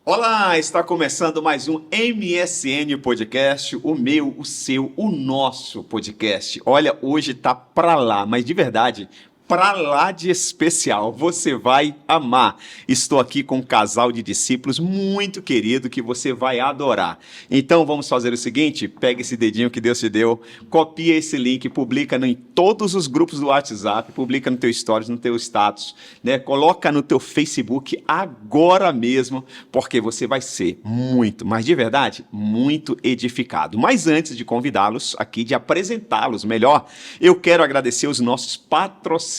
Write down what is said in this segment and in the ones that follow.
Olá, está começando mais um MSN Podcast, o meu, o seu, o nosso podcast. Olha, hoje tá pra lá, mas de verdade, pra lá de especial. Você vai amar. Estou aqui com um casal de discípulos muito querido que você vai adorar. Então vamos fazer o seguinte, pega esse dedinho que Deus te deu, copia esse link, publica em todos os grupos do WhatsApp, publica no teu stories, no teu status, né? Coloca no teu Facebook agora mesmo, porque você vai ser muito, mas de verdade, muito edificado. Mas antes de convidá-los aqui, de apresentá-los melhor, eu quero agradecer os nossos patrocinadores,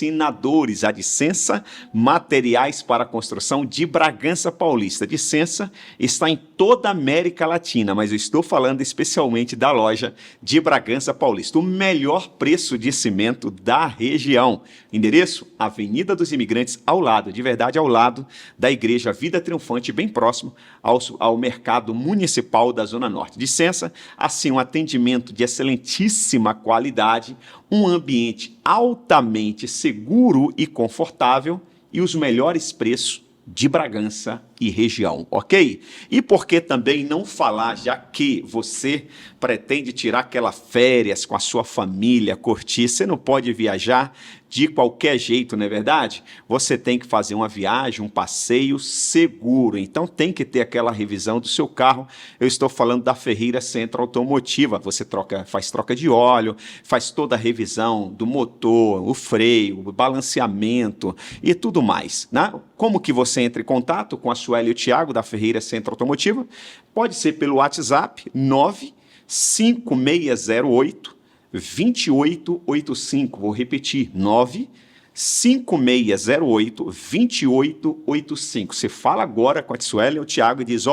a Dicensa Materiais para Construção de Bragança Paulista. Dicensa está em toda a América Latina, mas eu estou falando especialmente da loja de Bragança Paulista. O melhor preço de cimento da região. Endereço? Avenida dos Imigrantes, ao lado, de verdade, ao lado da Igreja Vida Triunfante, bem próximo ao mercado municipal da Zona Norte. Dicensa, assim, um atendimento de excelentíssima qualidade, um ambiente altamente seguro e confortável e os melhores preços de Bragança e região, ok? E por que também não falar, já que você pretende tirar aquela férias com a sua família, curtir, você não pode viajar de qualquer jeito, não é verdade? Você tem que fazer uma viagem, um passeio seguro, então tem que ter aquela revisão do seu carro. Eu estou falando da Ferreira Centro Automotiva, você faz troca de óleo, faz toda a revisão do motor, o freio, o balanceamento e tudo mais, né? Como que você entra em contato com a Sueli e o Thiago da Ferreira Centro Automotiva? Pode ser pelo WhatsApp 95608 2885. Vou repetir, 95608 2885. Você fala agora com a Sueli e o Thiago e diz,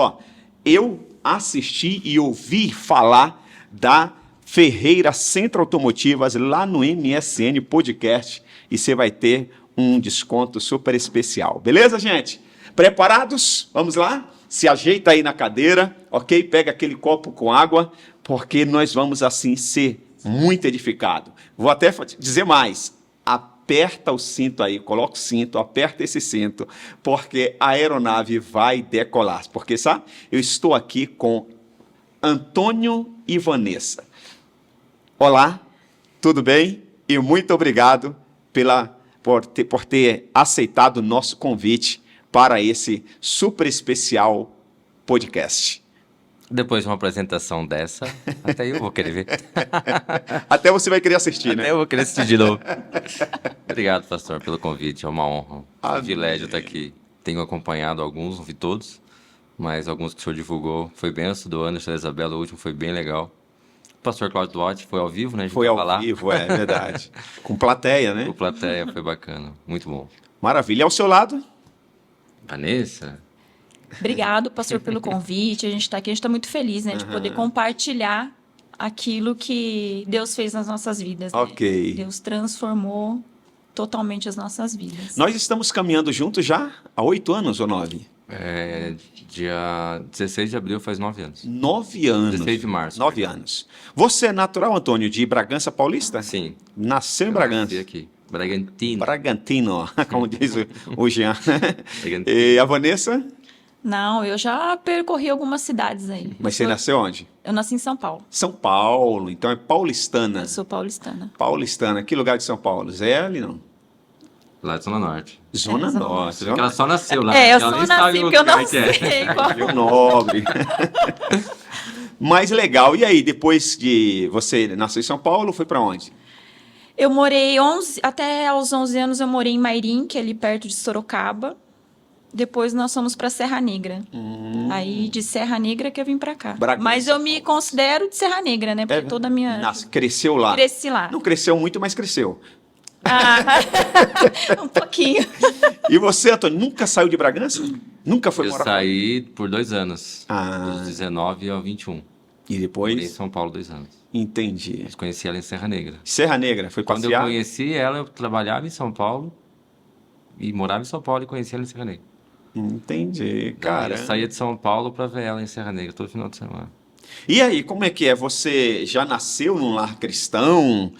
eu assisti e ouvi falar da Ferreira Centro Automotivas lá no MSN Podcast e você vai ter um desconto super especial. Beleza, gente? Preparados? Vamos lá? Se ajeita aí na cadeira, ok? Pega aquele copo com água, porque nós vamos assim ser muito edificados. Vou até dizer mais. Aperta o cinto aí, coloca o cinto, aperta esse cinto, porque a aeronave vai decolar. Porque, sabe, eu estou aqui com Antônio e Vanessa. Olá, tudo bem? E muito obrigado por ter aceitado o nosso convite para esse super especial podcast. Depois de uma apresentação dessa, até eu vou querer ver. Até você vai querer assistir, né? Até eu vou querer assistir de novo. Obrigado, pastor, pelo convite. É uma honra, um privilégio estar aqui. Tenho acompanhado alguns, não vi todos, mas alguns que o senhor divulgou. Foi benção do Anderson e da Isabela, o último foi bem legal. O pastor Cláudio Duarte foi ao vivo, né? Foi ao vivo, é verdade. Com plateia, né? Com plateia, foi bacana. Muito bom. Maravilha. E ao seu lado? Vanessa? Obrigado, pastor, pelo convite. A gente está aqui, a gente está muito feliz, né? De poder compartilhar aquilo que Deus fez nas nossas vidas. Né? Ok. Deus transformou totalmente as nossas vidas. Nós estamos caminhando juntos já há 8 anos ou 9? Dia 16 de abril faz 9 anos. 9 anos. 16 de março. 9 anos. Você é natural, Antônio, de Bragança Paulista? Sim. Nasceu em Bragança. Nasci aqui. Bragantino. Bragantino, como diz o Jean. E a Vanessa? Não, eu já percorri algumas cidades aí. Mas você nasceu onde? Eu nasci em São Paulo. São Paulo, então é paulistana. Eu sou paulistana. Paulistana. Que lugar de São Paulo? Zé ali, não? Lá de Zona Norte. Zona Zona Norte. Você vê que ela só nasceu lá. Eu ela só nem sabe nasci o porque eu lugar não que é. sei qual. Rio Nobre. Mas legal. E aí, depois de você nascer em São Paulo, foi para onde? Eu morei até aos 11 anos eu morei em Mairim, que é ali perto de Sorocaba. Depois nós fomos para Serra Negra. Aí de Serra Negra que eu vim para cá. Bragança, mas eu me considero de Serra Negra, né? Porque toda a minha... Cresceu lá. Cresci lá. Não cresceu muito, mas cresceu. Um pouquinho. E você, Antônio, nunca saiu de Bragança? Nunca foi Eu morar saí por 2 anos. Ah. Dos 19 ao 21. E Morei em depois? São Paulo 2 anos. Entendi. Eu conheci ela em Serra Negra. Serra Negra, foi Quando passear? eu conheci ela, eu trabalhava em São Paulo. E morava em São Paulo e conheci ela em Serra Negra. Entendi, Cara, cara. eu saía de São Paulo para ver ela em Serra Negra todo final de semana. E aí, como é que é? Você já nasceu num lar cristão?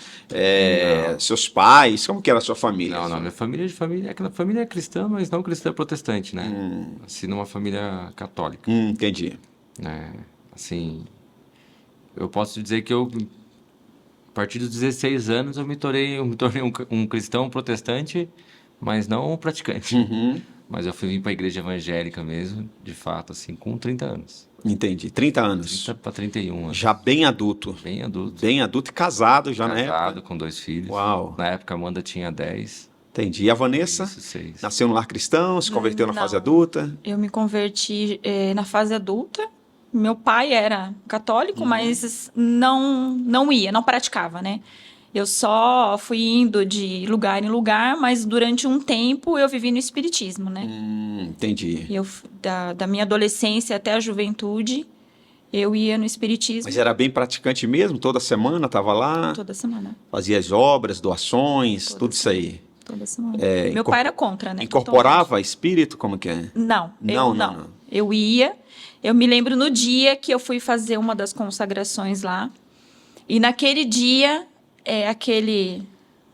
Seus pais? Como que era a sua família? Não, minha família aquela família é cristã, mas não cristã protestante, né? Assim, numa família católica, Entendi. né? Assim, eu posso dizer que a partir dos 16 anos, eu me tornei um cristão protestante, mas não um praticante. Mas eu fui vir para a igreja evangélica mesmo, de fato, assim, com 30 anos. Entendi. 30 anos. 30 para 31 anos. Já bem adulto. Bem adulto. Bem adulto e casado já na época. Casado, com 2 filhos. Uau. Na época, a Amanda tinha 10. Entendi. E a Vanessa? Isso, 6. Nasceu no lar cristão, se converteu na Não. fase adulta? Eu me converti na fase adulta. Meu pai era católico, mas não ia, não praticava, né? Eu só fui indo de lugar em lugar, mas durante um tempo eu vivi no espiritismo, né? Entendi. Eu, da minha adolescência até a juventude, eu ia no espiritismo Mas era bem praticante mesmo? Toda semana estava lá? toda semana. Fazia as obras, doações, Toda tudo isso aí. Toda semana. Meu pai era contra, né? Incorporava espírito? Como que é? Não, Não, eu não, não. não. Eu ia. Eu me lembro no dia que eu fui fazer uma das consagrações lá. E naquele dia,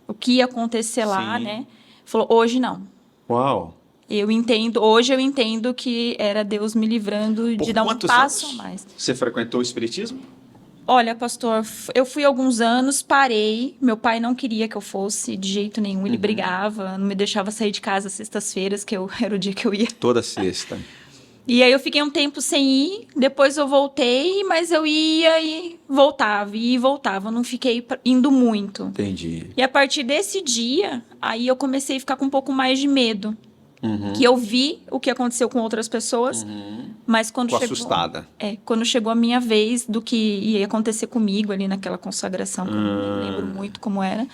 o que ia acontecer lá, Sim. né? Falou, hoje não. Uau. Hoje eu entendo que era Deus me livrando Por de dar um quantos passo a anos mais. você frequentou o espiritismo? Olha, pastor, eu fui alguns anos, parei. Meu pai não queria que eu fosse de jeito nenhum. Ele brigava, não me deixava sair de casa às sextas-feiras, que era o dia que eu ia. Toda sexta. E aí eu fiquei um tempo sem ir, depois eu voltei, mas eu ia e voltava. Eu não fiquei indo muito. Entendi. E a partir desse dia, aí eu comecei a ficar com um pouco mais de medo. Que eu vi o que aconteceu com outras pessoas, mas quando Ficou chegou... assustada. Quando chegou a minha vez do que ia acontecer comigo ali naquela consagração, que eu não lembro muito como era.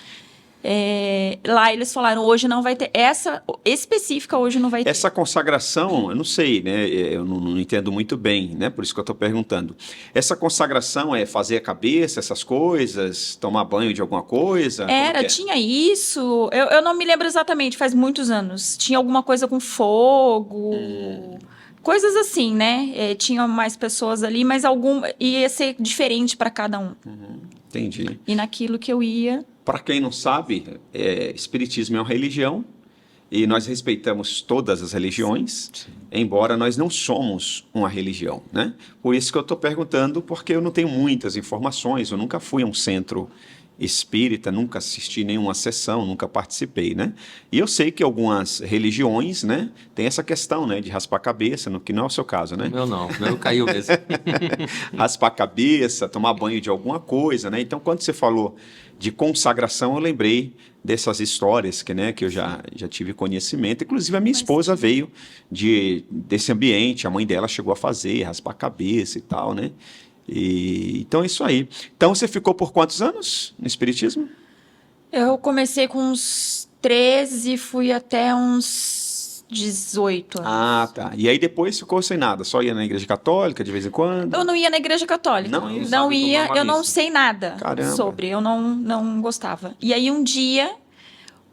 Lá eles falaram, hoje não vai ter. Essa específica hoje não vai ter. Essa consagração, eu não sei, né? Eu não entendo muito bem, né? Por isso que eu estou perguntando. Essa consagração é fazer a cabeça, essas coisas, tomar banho de alguma coisa? Como que é? Tinha isso. Eu não me lembro exatamente, faz muitos anos. Tinha alguma coisa com fogo, coisas assim, né? Tinha mais pessoas ali, mas ia ser diferente para cada um. Entendi. E naquilo que eu ia. Para quem não sabe, espiritismo é uma religião e nós respeitamos todas as religiões, embora nós não somos uma religião, né? Por isso que eu estou perguntando, porque eu não tenho muitas informações, eu nunca fui a um centro espírita, nunca assisti nenhuma sessão, nunca participei, né? E eu sei que algumas religiões, né, tem essa questão, né, de raspar a cabeça, que não é o seu caso, né? O meu caiu mesmo. Raspar a cabeça, tomar banho de alguma coisa, né? Então, quando você falou de consagração, eu lembrei dessas histórias que eu já tive conhecimento. Inclusive, a minha esposa veio desse ambiente, a mãe dela chegou a fazer, raspar a cabeça e tal, né? Então, é isso aí. Então, você ficou por quantos anos no espiritismo? Eu comecei com uns 13 e fui até uns 18 anos. Ah, tá. E aí depois ficou sem nada, só ia na igreja católica de vez em quando? Eu não ia na igreja católica. Não ia? Não Sabe ia, tomar uma eu não missa. sei nada Caramba. sobre, eu não gostava. E aí um dia,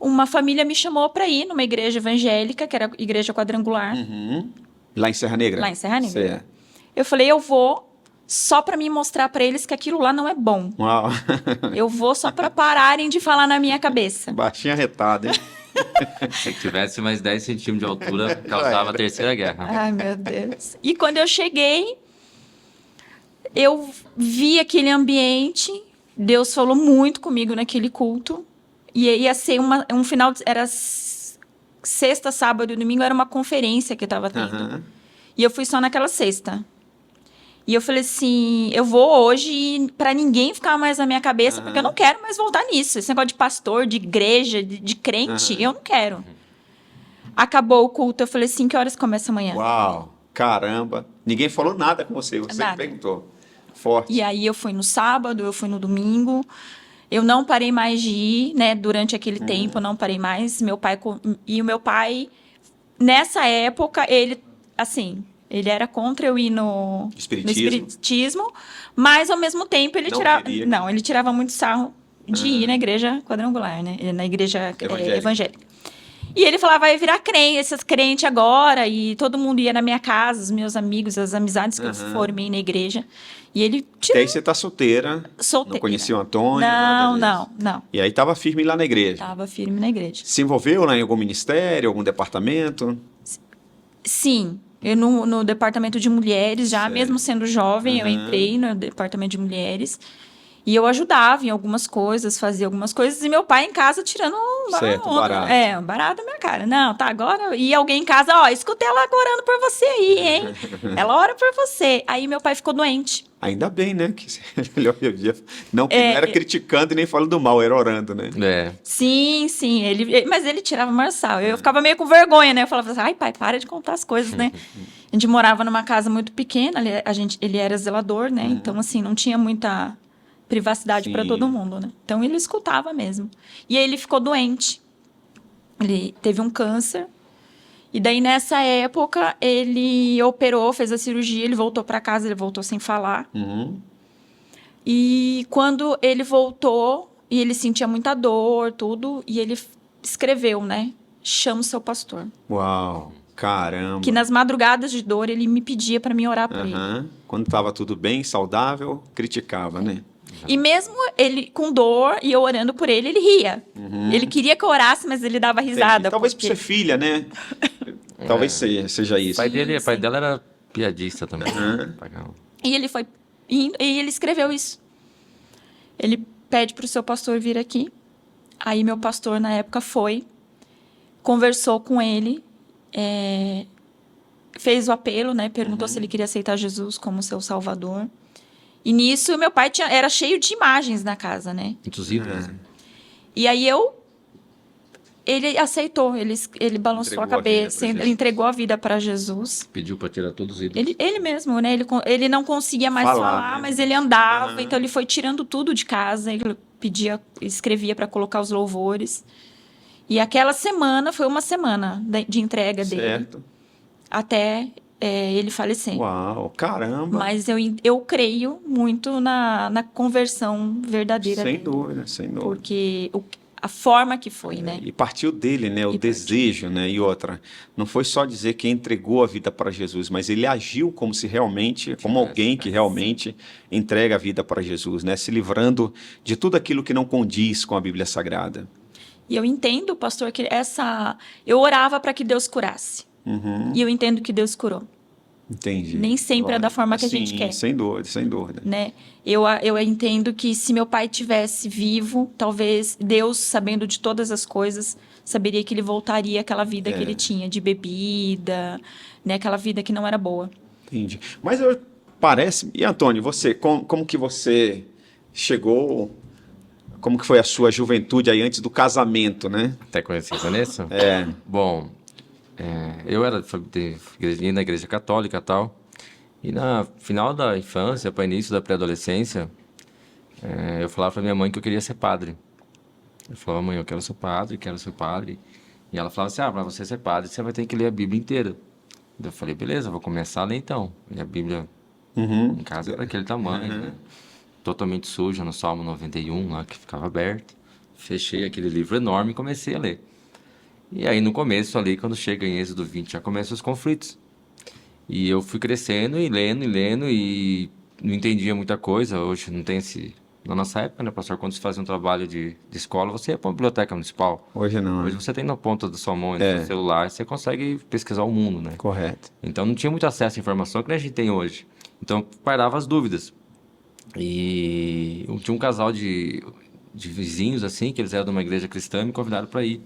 uma família me chamou para ir numa igreja evangélica, que era a igreja quadrangular, Lá em Serra Negra? lá em Serra Negra. Certo. Eu falei, eu vou só para me mostrar para eles que aquilo lá não é bom. Uau. Eu vou só para pararem de falar na minha cabeça. Baixinha retada, hein? Se tivesse mais 10 centímetros de altura, causava a terceira guerra. Ai, meu Deus. E quando eu cheguei, eu vi aquele ambiente, Deus falou muito comigo naquele culto, e ia ser um final, era sexta, sábado e domingo, era uma conferência que estava tendo. Aham. E eu fui só naquela sexta. E eu falei assim, eu vou hoje para ninguém ficar mais na minha cabeça, porque eu não quero mais voltar nisso. Esse negócio de pastor, de igreja, de crente, eu não quero. Acabou o culto, eu falei assim, que horas começa amanhã? Uau, caramba. Ninguém falou nada com você, você Nada. que perguntou. Forte. E aí eu fui no sábado, eu fui no domingo. Eu não parei mais de ir, né? Durante aquele tempo, eu não parei mais. E o meu pai, nessa época, ele, assim, ele era contra eu ir no espiritismo, mas ao mesmo tempo ele Não tirava. queria. Não, ele tirava muito sarro de ir na igreja quadrangular, né? Na igreja evangélica. E ele falava, vai virar crente, essas crentes agora. E todo mundo ia na minha casa, os meus amigos, as amizades que eu formei na igreja. E ele E tirou aí você tá solteira, solteira. não conhecia o Antônio, Não, nada disso. não. E aí tava firme lá na igreja. Tava firme na igreja. Se envolveu lá em algum ministério, algum departamento? Sim, eu no departamento de mulheres, já Certo. mesmo sendo jovem, eu entrei no departamento de mulheres. E eu ajudava em algumas coisas, fazia algumas coisas, e meu pai em casa tirando Certo, onda. barato. É, barato da minha cara. Não, tá, agora. E alguém em casa, ó, escutei ela orando por você aí, hein? Ela ora por você. Aí meu pai ficou doente. Ainda bem, né? Que ele não era criticando e nem falando do mal, era orando, né? É, Sim, mas ele tirava Marçal. Eu ficava meio com vergonha, né? Eu falava assim, ai, pai, para de contar as coisas, né? A gente morava numa casa muito pequena, ele era zelador, né? Então, assim, não tinha muita privacidade para Sim. todo mundo, né? Então, ele escutava mesmo. E aí, ele ficou doente. Ele teve um câncer. E daí, nessa época, ele operou, fez a cirurgia, ele voltou para casa, ele voltou sem falar. Uhum. E quando ele voltou, e ele sentia muita dor, tudo, e ele escreveu, né? Chama o seu pastor. Uau, caramba. Que nas madrugadas de dor, ele me pedia para mim orar por ele. Aham. Quando tava tudo bem, saudável, criticava, né? E mesmo ele com dor e eu orando por ele, ele ria. Ele queria que eu orasse, mas ele dava risada. Entendi. Talvez por porque- ser filha, né? Talvez seja o isso. pai dela era piadista também. Pagão. E ele foi indo, e ele escreveu isso. Ele pede para o seu pastor vir aqui. Aí meu pastor, na época, foi, conversou com ele, fez o apelo, né? Perguntou se ele queria aceitar Jesus como seu salvador. E nisso, meu pai era cheio de imagens na casa, né? Muitos ídolos. E aí ele aceitou, ele balançou Entregou a a vida cabeça, pra ele Jesus. entregou a vida para Jesus. Pediu para tirar todos os ídolos. Ele mesmo, né? Ele não conseguia mais Falar, falar, né? mas ele andava, então ele foi tirando tudo de casa, ele escrevia para colocar os louvores. E aquela semana foi uma semana de entrega dele, Certo. até ele falecer. Uau, caramba. Mas eu creio muito na conversão verdadeira Sem dele. dúvida, sem dúvida. Porque a forma que foi, né? E partiu dele, né? O E desejo, né? E outra, não foi só dizer que entregou a vida para Jesus, mas ele agiu como se realmente, como alguém que realmente entrega a vida para Jesus, né? Se livrando de tudo aquilo que não condiz com a Bíblia Sagrada. E eu entendo, pastor, que eu orava para que Deus curasse. E eu entendo que Deus curou, Entendi. Nem sempre é da forma que a gente Sim, quer. sem dúvida, sem dúvida. né? Eu entendo que se meu pai tivesse vivo, talvez Deus, sabendo de todas as coisas, saberia que ele voltaria àquela vida que ele tinha, de bebida, né? Aquela vida que não era boa. Entendi. Mas parece... E, Antônio, você, como que você chegou... Como que foi a sua juventude aí antes do casamento, né? Até conheci a Vanessa? É. Bom, eu ia na igreja católica e tal. E na final da infância, para início da pré-adolescência, eu falava para minha mãe que eu queria ser padre. Eu falava, mãe, eu quero ser padre, quero ser padre. E ela falava assim, para você ser padre, você vai ter que ler a Bíblia inteira. Eu falei, beleza, vou começar a ler então. E a Bíblia em casa era daquele tamanho, né? Totalmente suja, no Salmo 91, lá que ficava aberto. Fechei aquele livro enorme e comecei a ler. E aí no começo ali, quando chega em Êxodo 20, já começam os conflitos. E eu fui crescendo e lendo e não entendia muita coisa. Hoje não tem esse... Na nossa época, né, pastor, quando você fazia um trabalho de escola, você ia para uma biblioteca municipal. Hoje não. Hoje você tem na ponta da sua mão, no seu celular, você consegue pesquisar o mundo, né? Correto. Então não tinha muito acesso à informação que nem a gente tem hoje. Então parava as dúvidas. E tinha um casal de vizinhos, assim, que eles eram de uma igreja cristã, me convidaram para ir.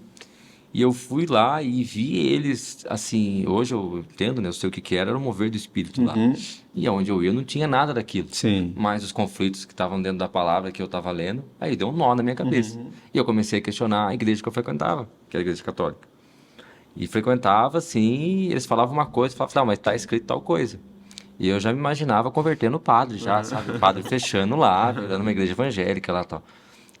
E eu fui lá e vi eles, assim, hoje eu entendo, né? Eu sei o que era o mover do Espírito lá. E aonde eu ia não tinha nada daquilo. Sim. Mas os conflitos que estavam dentro da palavra que eu estava lendo, aí deu um nó na minha cabeça. E eu comecei a questionar a igreja que eu frequentava, que era a igreja católica. E frequentava, assim, e eles falavam uma coisa, falavam, não, mas tá escrito tal coisa. E eu já me imaginava convertendo o padre, já, sabe? O padre fechando lá, virando uma igreja evangélica lá e tal.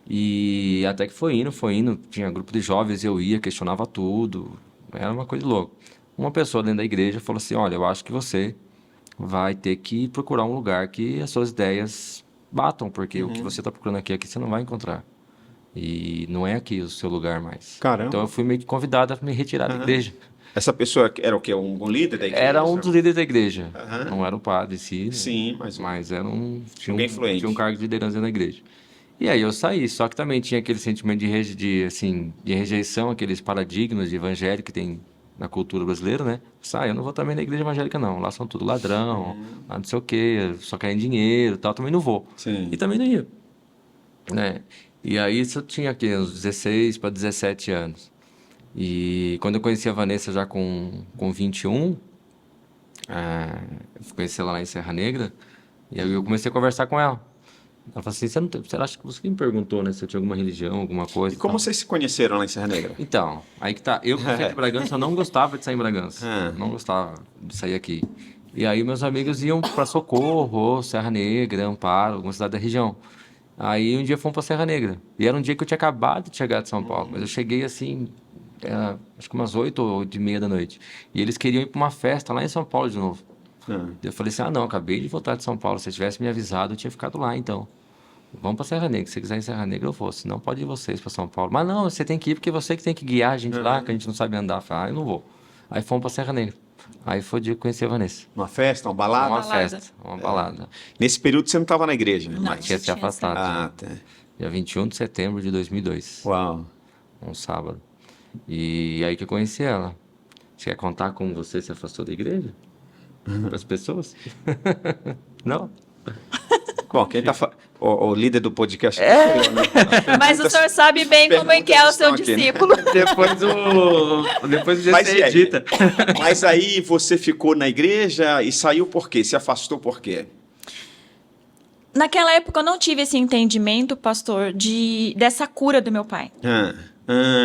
E até que foi indo, tinha grupo de jovens, eu ia, questionava tudo, era uma coisa louca. Uma pessoa dentro da igreja falou assim, olha, eu acho que você vai ter que procurar um lugar que as suas ideias batam, porque o que você está procurando aqui você não vai encontrar. E não é aqui o seu lugar mais. Caramba. Então eu fui meio que convidado a me retirar da igreja. Essa pessoa era o quê? Um líder da igreja? Era um dos líderes da igreja. Aham. Não era o padre em si. Sim, mas era tinha Alguém influente. tinha um cargo de liderança na igreja. E aí eu saí, só que também tinha aquele sentimento de rejeição, aqueles paradigmas de evangelho que tem na cultura brasileira, né? Eu não vou também na igreja evangélica, não. Lá são tudo ladrão, lá não sei o quê, só querem dinheiro e tal, também não vou. Sim. E também não ia, né? E aí eu tinha aqui uns 16 para 17 anos. E quando eu conheci a Vanessa já com 21, eu conheci ela lá em Serra Negra, e aí eu comecei a conversar com ela. Ela falou assim, você acha que você me perguntou, né, se eu tinha alguma religião, alguma coisa E como tal. vocês se conheceram lá em Serra Negra? Então, aí que tá. Eu, que sou de Bragança, eu não gostava de sair em Bragança. Não gostava de sair aqui. E aí meus amigos iam para Socorro, Serra Negra, Amparo, alguma cidade da região. Aí um dia fomos para Serra Negra. E era um dia que eu tinha acabado de chegar de São Paulo. Mas eu cheguei assim, acho que umas 8 ou 8h30 da noite. E eles queriam ir para uma festa lá em São Paulo de novo. Eu falei assim, não, acabei de voltar de São Paulo. Se você tivesse me avisado, eu tinha ficado lá, então. Vamos para Serra Negra. Se você quiser ir em Serra Negra, eu vou. Se não, pode ir vocês para São Paulo. Mas não, você tem que ir porque você que tem que guiar a gente lá, que a gente não sabe andar. Eu falei, eu não vou. Aí fomos para Serra Negra. Aí foi o dia que eu conheci a Vanessa. Uma festa, uma balada? Uma balada. festa, uma balada. Nesse período você não estava na igreja, né? Não. Mas tinha se afastado. Ah, tá. Dia 21 de setembro de 2002. Uau. Um sábado. E aí que eu conheci ela. Você quer contar como você se afastou da igreja? Para as pessoas? Não? Bom, quem tá o líder do podcast. Mas o senhor sabe bem como é que é o seu perguntas estão aqui, né? discípulo. Depois o Mas GC e aí? edita. Mas aí você ficou na igreja e saiu por quê? Se afastou por quê? Naquela época eu não tive esse entendimento, pastor, dessa cura do meu pai.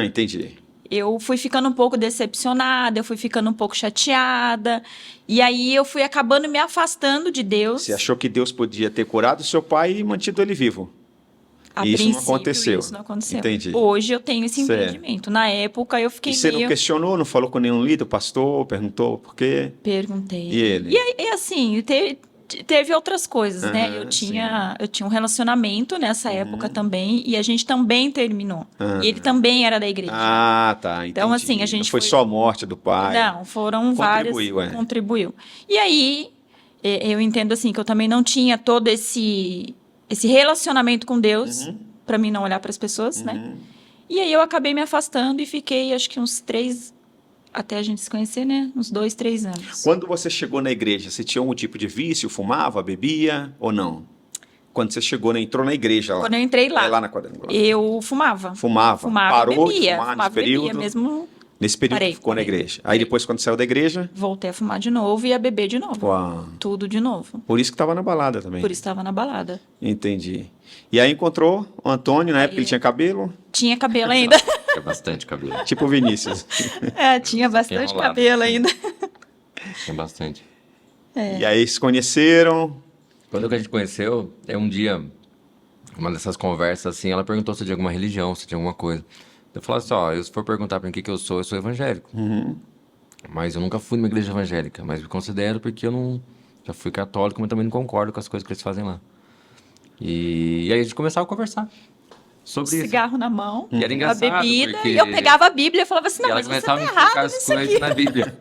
Entendi. Eu fui ficando um pouco decepcionada, eu fui ficando um pouco chateada. E aí eu fui acabando me afastando de Deus. Você achou que Deus podia ter curado seu pai e mantido ele vivo? A E isso não princípio, aconteceu. Isso não aconteceu. Entendi. Hoje eu tenho esse Certo. entendimento. Na época eu fiquei E você meio... não questionou, não falou com nenhum líder, pastor, perguntou por quê? Perguntei. E ele? E aí, assim, teve outras coisas, né? Aham, Eu tinha um relacionamento nessa época também, e a gente também terminou. E ele também era da igreja. Ah, tá, entendi. Então, assim, a gente não foi foi- só a morte do pai. Não, foram várias. Contribuiu. E aí, eu entendo assim, que eu também não tinha todo esse relacionamento com Deus, para mim não olhar para as pessoas, né? E aí eu acabei me afastando e fiquei, acho que uns 3, até a gente se conhecer, né? Uns 2, 3 anos. Quando você chegou na igreja, você tinha algum tipo de vício? Fumava, bebia ou não? Quando você chegou, entrou na igreja lá? Quando eu entrei lá, Lá na quadrangular. eu fumava. Fumava? Fumava Parou e de bebia. fumar Fumava nesse e bebia período? mesmo. Nesse período Parei, que ficou na parei. igreja. Aí depois, quando saiu da igreja... Voltei a fumar de novo e a beber de novo. Uau. Tudo de novo. Por isso que estava na balada também. Por isso estava na balada. Entendi. E aí encontrou o Antônio, na época ele tinha cabelo, Tinha cabelo ainda. Tinha bastante cabelo. tipo o Vinícius. Tinha bastante enrolado. cabelo ainda. Tinha bastante. E aí se conheceram. Quando que a gente conheceu, um dia, uma dessas conversas assim, ela perguntou se tinha alguma religião, se tinha alguma coisa. Eu falei assim, se for perguntar para mim o que eu sou evangélico. Mas eu nunca fui numa igreja evangélica, mas me considero porque eu não... Já fui católico, mas também não concordo com as coisas que eles fazem lá. E aí a gente começava a conversar sobre isso. Cigarro na mão, E era a engraçado, bebida, porque- e eu pegava a Bíblia e falava assim, E não, ela mas você começava tá a me explicar errado as nisso coisas aqui. na Bíblia.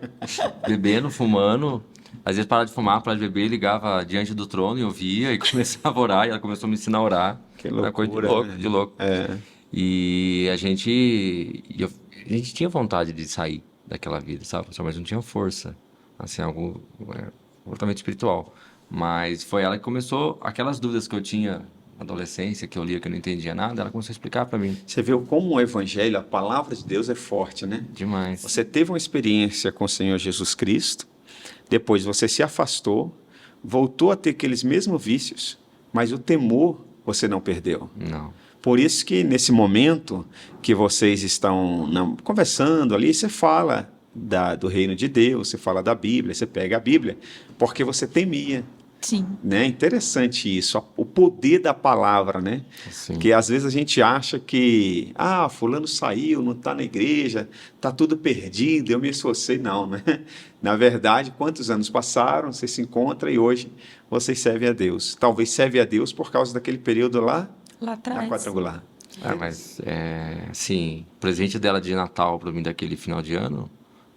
Bebendo, fumando. Às vezes parava de fumar, parava de beber, ligava diante do trono e ouvia e começava a orar. E ela começou a me ensinar a orar. Que Era coisa de loucura, louco, né? de louco. É. E a gente tinha vontade de sair daquela vida, sabe? Mas não tinha força. Assim, algo completamente espiritual. Mas foi ela que começou, aquelas dúvidas que eu tinha na adolescência, que eu lia, que eu não entendia nada, ela começou a explicar para mim. Você vê como o evangelho, a palavra de Deus é forte, né? Demais. Você teve uma experiência com o Senhor Jesus Cristo, depois você se afastou, voltou a ter aqueles mesmos vícios, mas o temor você não perdeu. Não. Por isso que nesse momento que vocês estão conversando ali, você fala do reino de Deus, você fala da Bíblia, você pega a Bíblia, porque você temia. Sim. Né? Interessante isso, o poder da palavra, né? Sim. Porque às vezes a gente acha que, fulano saiu, não está na igreja, está tudo perdido, eu me esforcei. Não, né? Na verdade, quantos anos passaram, você se encontra e hoje vocês servem a Deus. Talvez serve a Deus por causa daquele período lá Lá atrás. na quadrangular. Mas, assim, o presente dela de Natal para mim daquele final de ano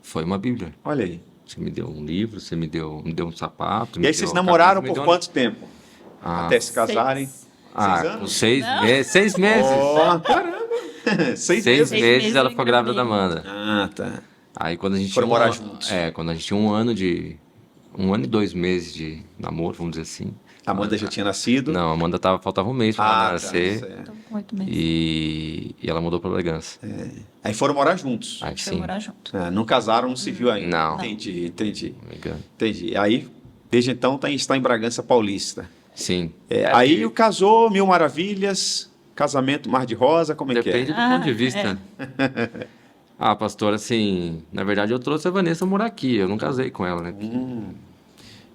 foi uma Bíblia. Olha aí. Você me deu um livro, você me deu um sapato. E aí vocês namoraram por quanto tempo? Ah, Até se casarem? 6 anos? com 6 meses. 6 meses. Oh, caramba! 6 6 meses. meses ela eu ficou grávida da engravidei. Amanda. Ah, tá. Aí quando a gente Foram tinha morar juntos. quando a gente tinha 1 ano e 2 meses de namoro, vamos dizer assim. A Amanda já tinha nascido? Não, a Amanda faltava um mês pra ela tá, nascer. certo. Tô com 8 meses. E ela mudou pra Bragança. Aí foram morar juntos. Aí Foi sim, morar junto. Ah, não casaram, não se viu ainda. Não. Entendi. não me engano. Entendi. Aí, desde então, está em Bragança Paulista. Sim. Aí casou, Mil Maravilhas, casamento Mar de Rosa, como é que Depende é? do ponto de vista. Pastor, assim, na verdade eu trouxe a Vanessa morar aqui, eu não casei com ela, né?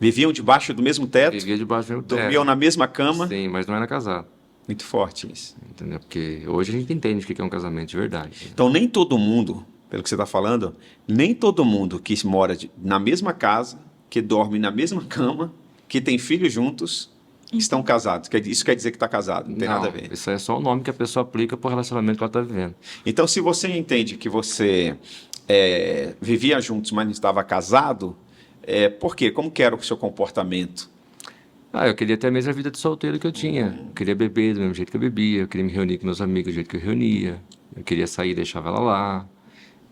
Viviam debaixo do mesmo teto, Vivia debaixo do meu dormiam na mesma cama. Sim, mas não era casado, Muito forte isso. entendeu? Porque hoje a gente entende o que é um casamento de verdade. Então, nem todo mundo, pelo que você está falando, nem todo mundo que mora na mesma casa, que dorme na mesma cama, que tem filhos juntos, estão casados. Isso quer dizer que está casado, não tem nada a ver. Isso é só o nome que a pessoa aplica pro relacionamento que ela tá vivendo. Então, se você entende que você vivia juntos, mas não estava casado, por quê? Como que era o seu comportamento? Eu queria ter a mesma vida de solteiro que eu tinha. Eu queria beber do mesmo jeito que eu bebia, eu queria me reunir com meus amigos do jeito que eu reunia. Eu queria sair e deixava ela lá.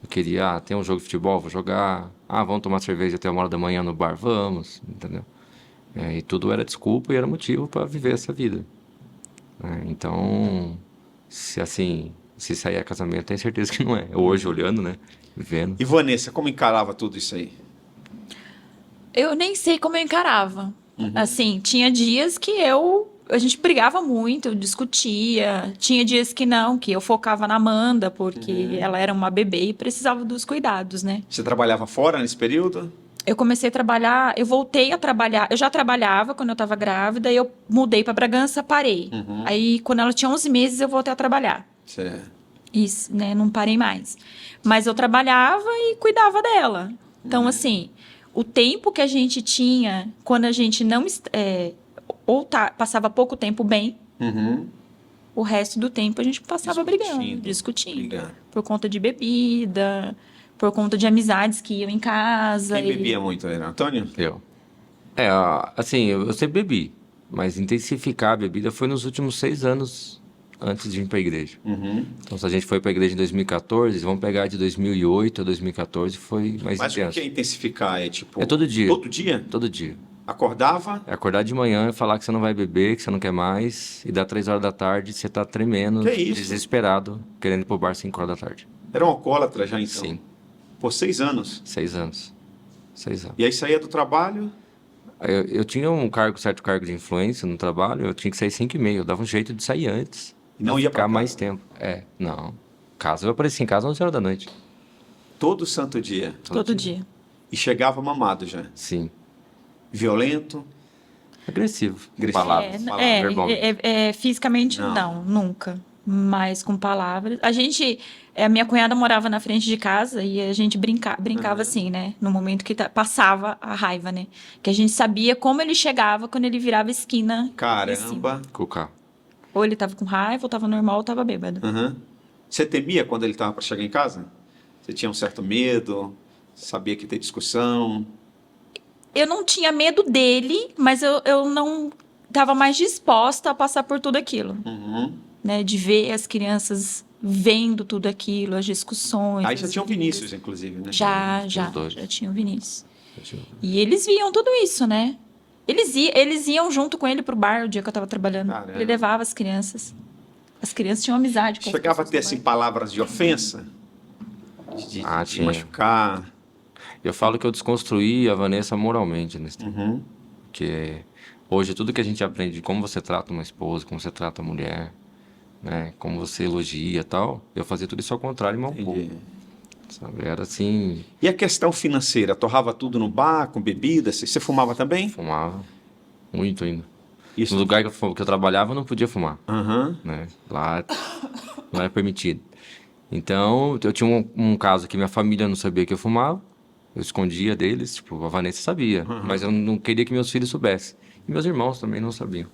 Eu queria, ter um jogo de futebol, vou jogar. Vamos tomar cerveja até 1h da manhã no bar, vamos, entendeu? E tudo era desculpa e era motivo para viver essa vida. Então, se sair a casamento, tenho certeza que não é. Hoje, olhando, né? Vivendo. E Vanessa, como encarava tudo isso aí? Eu nem sei como eu encarava. Assim, tinha dias que a gente brigava muito, eu discutia. Tinha dias que não, que eu focava na Amanda, porque ela era uma bebê e precisava dos cuidados, né? Você trabalhava fora nesse período? Eu comecei a trabalhar, eu voltei a trabalhar. Eu já trabalhava quando eu estava grávida, e eu mudei para Bragança, parei. Aí, quando ela tinha 11 meses, eu voltei a trabalhar. Certo. Isso, né? Não parei mais. Mas eu trabalhava e cuidava dela. Então, assim, o tempo que a gente tinha, quando a gente não... passava pouco tempo bem, o resto do tempo a gente passava discutindo. Brigando. Por conta de bebida, por conta de amizades que iam em casa. Quem bebia muito, era Antônio? Eu. Assim, eu sempre bebi, mas intensificar a bebida foi nos últimos 6 anos antes de ir para a igreja. Então, se a gente foi para a igreja em 2014, vamos pegar de 2008 a 2014, foi mais Mas o intenso. que é intensificar? É tipo... todo dia. Todo dia? Todo dia. Acordava? É acordar de manhã e falar que você não vai beber, que você não quer mais, e dá 3 horas da tarde, você tá tremendo, Que isso? desesperado, querendo ir pro bar 5 horas da tarde. Era um alcoólatra já, então? Sim, Por 6 anos? 6 anos. 6 anos. E aí saía do trabalho? Eu tinha certo cargo de influência no trabalho, eu tinha que sair 5h30, eu dava um jeito de sair antes. E não ia pra ficar casa? mais tempo. Não. Eu aparecia em casa às 11 horas da noite. Todo santo dia? Todo dia. E chegava mamado já? Sim. Violento? Agressivo. Agressivo. Palavras. Verbalmente. Fisicamente, não, nunca. Mas com palavras. A minha cunhada morava na frente de casa e a gente brincava assim, né? No momento que passava a raiva, né? Que a gente sabia como ele chegava quando ele virava esquina. Caramba! Com o carro. Ou ele tava com raiva, ou tava normal, ou tava bêbado. Você temia quando ele estava para chegar em casa? Você tinha um certo medo? Sabia que ia ter discussão? Eu não tinha medo dele, mas eu não estava mais disposta a passar por tudo aquilo. Né? De ver as crianças vendo tudo aquilo, as discussões. Aí já as tinha o brigas. Vinícius, inclusive, né? Já dois. tinha o Vinícius. E eles viam tudo isso, né? Eles iam junto com ele pro bar o dia que eu tava trabalhando. Caramba. Ele levava as crianças. As crianças tinham amizade com as Chegava a pessoas ter, do assim, bar. palavras de ofensa? De Tinha. machucar? Eu falo que eu desconstruí a Vanessa moralmente nesse tempo. Porque hoje tudo que a gente aprende de como você trata uma esposa, como você trata a mulher, né? Como você elogia e tal, eu fazia tudo isso ao contrário e mal um pouco. Entendi. Sabe? Era assim, E a questão financeira? Torrava tudo no bar, com bebida? Você fumava também? fumava muito ainda. Isso. No lugar que eu trabalhava, eu não podia fumar, Aham. né? Lá não era permitido. Então, eu tinha um caso que minha família não sabia que eu fumava, eu escondia deles, tipo, a Vanessa sabia, mas eu não queria que meus filhos soubessem. E meus irmãos também não sabiam.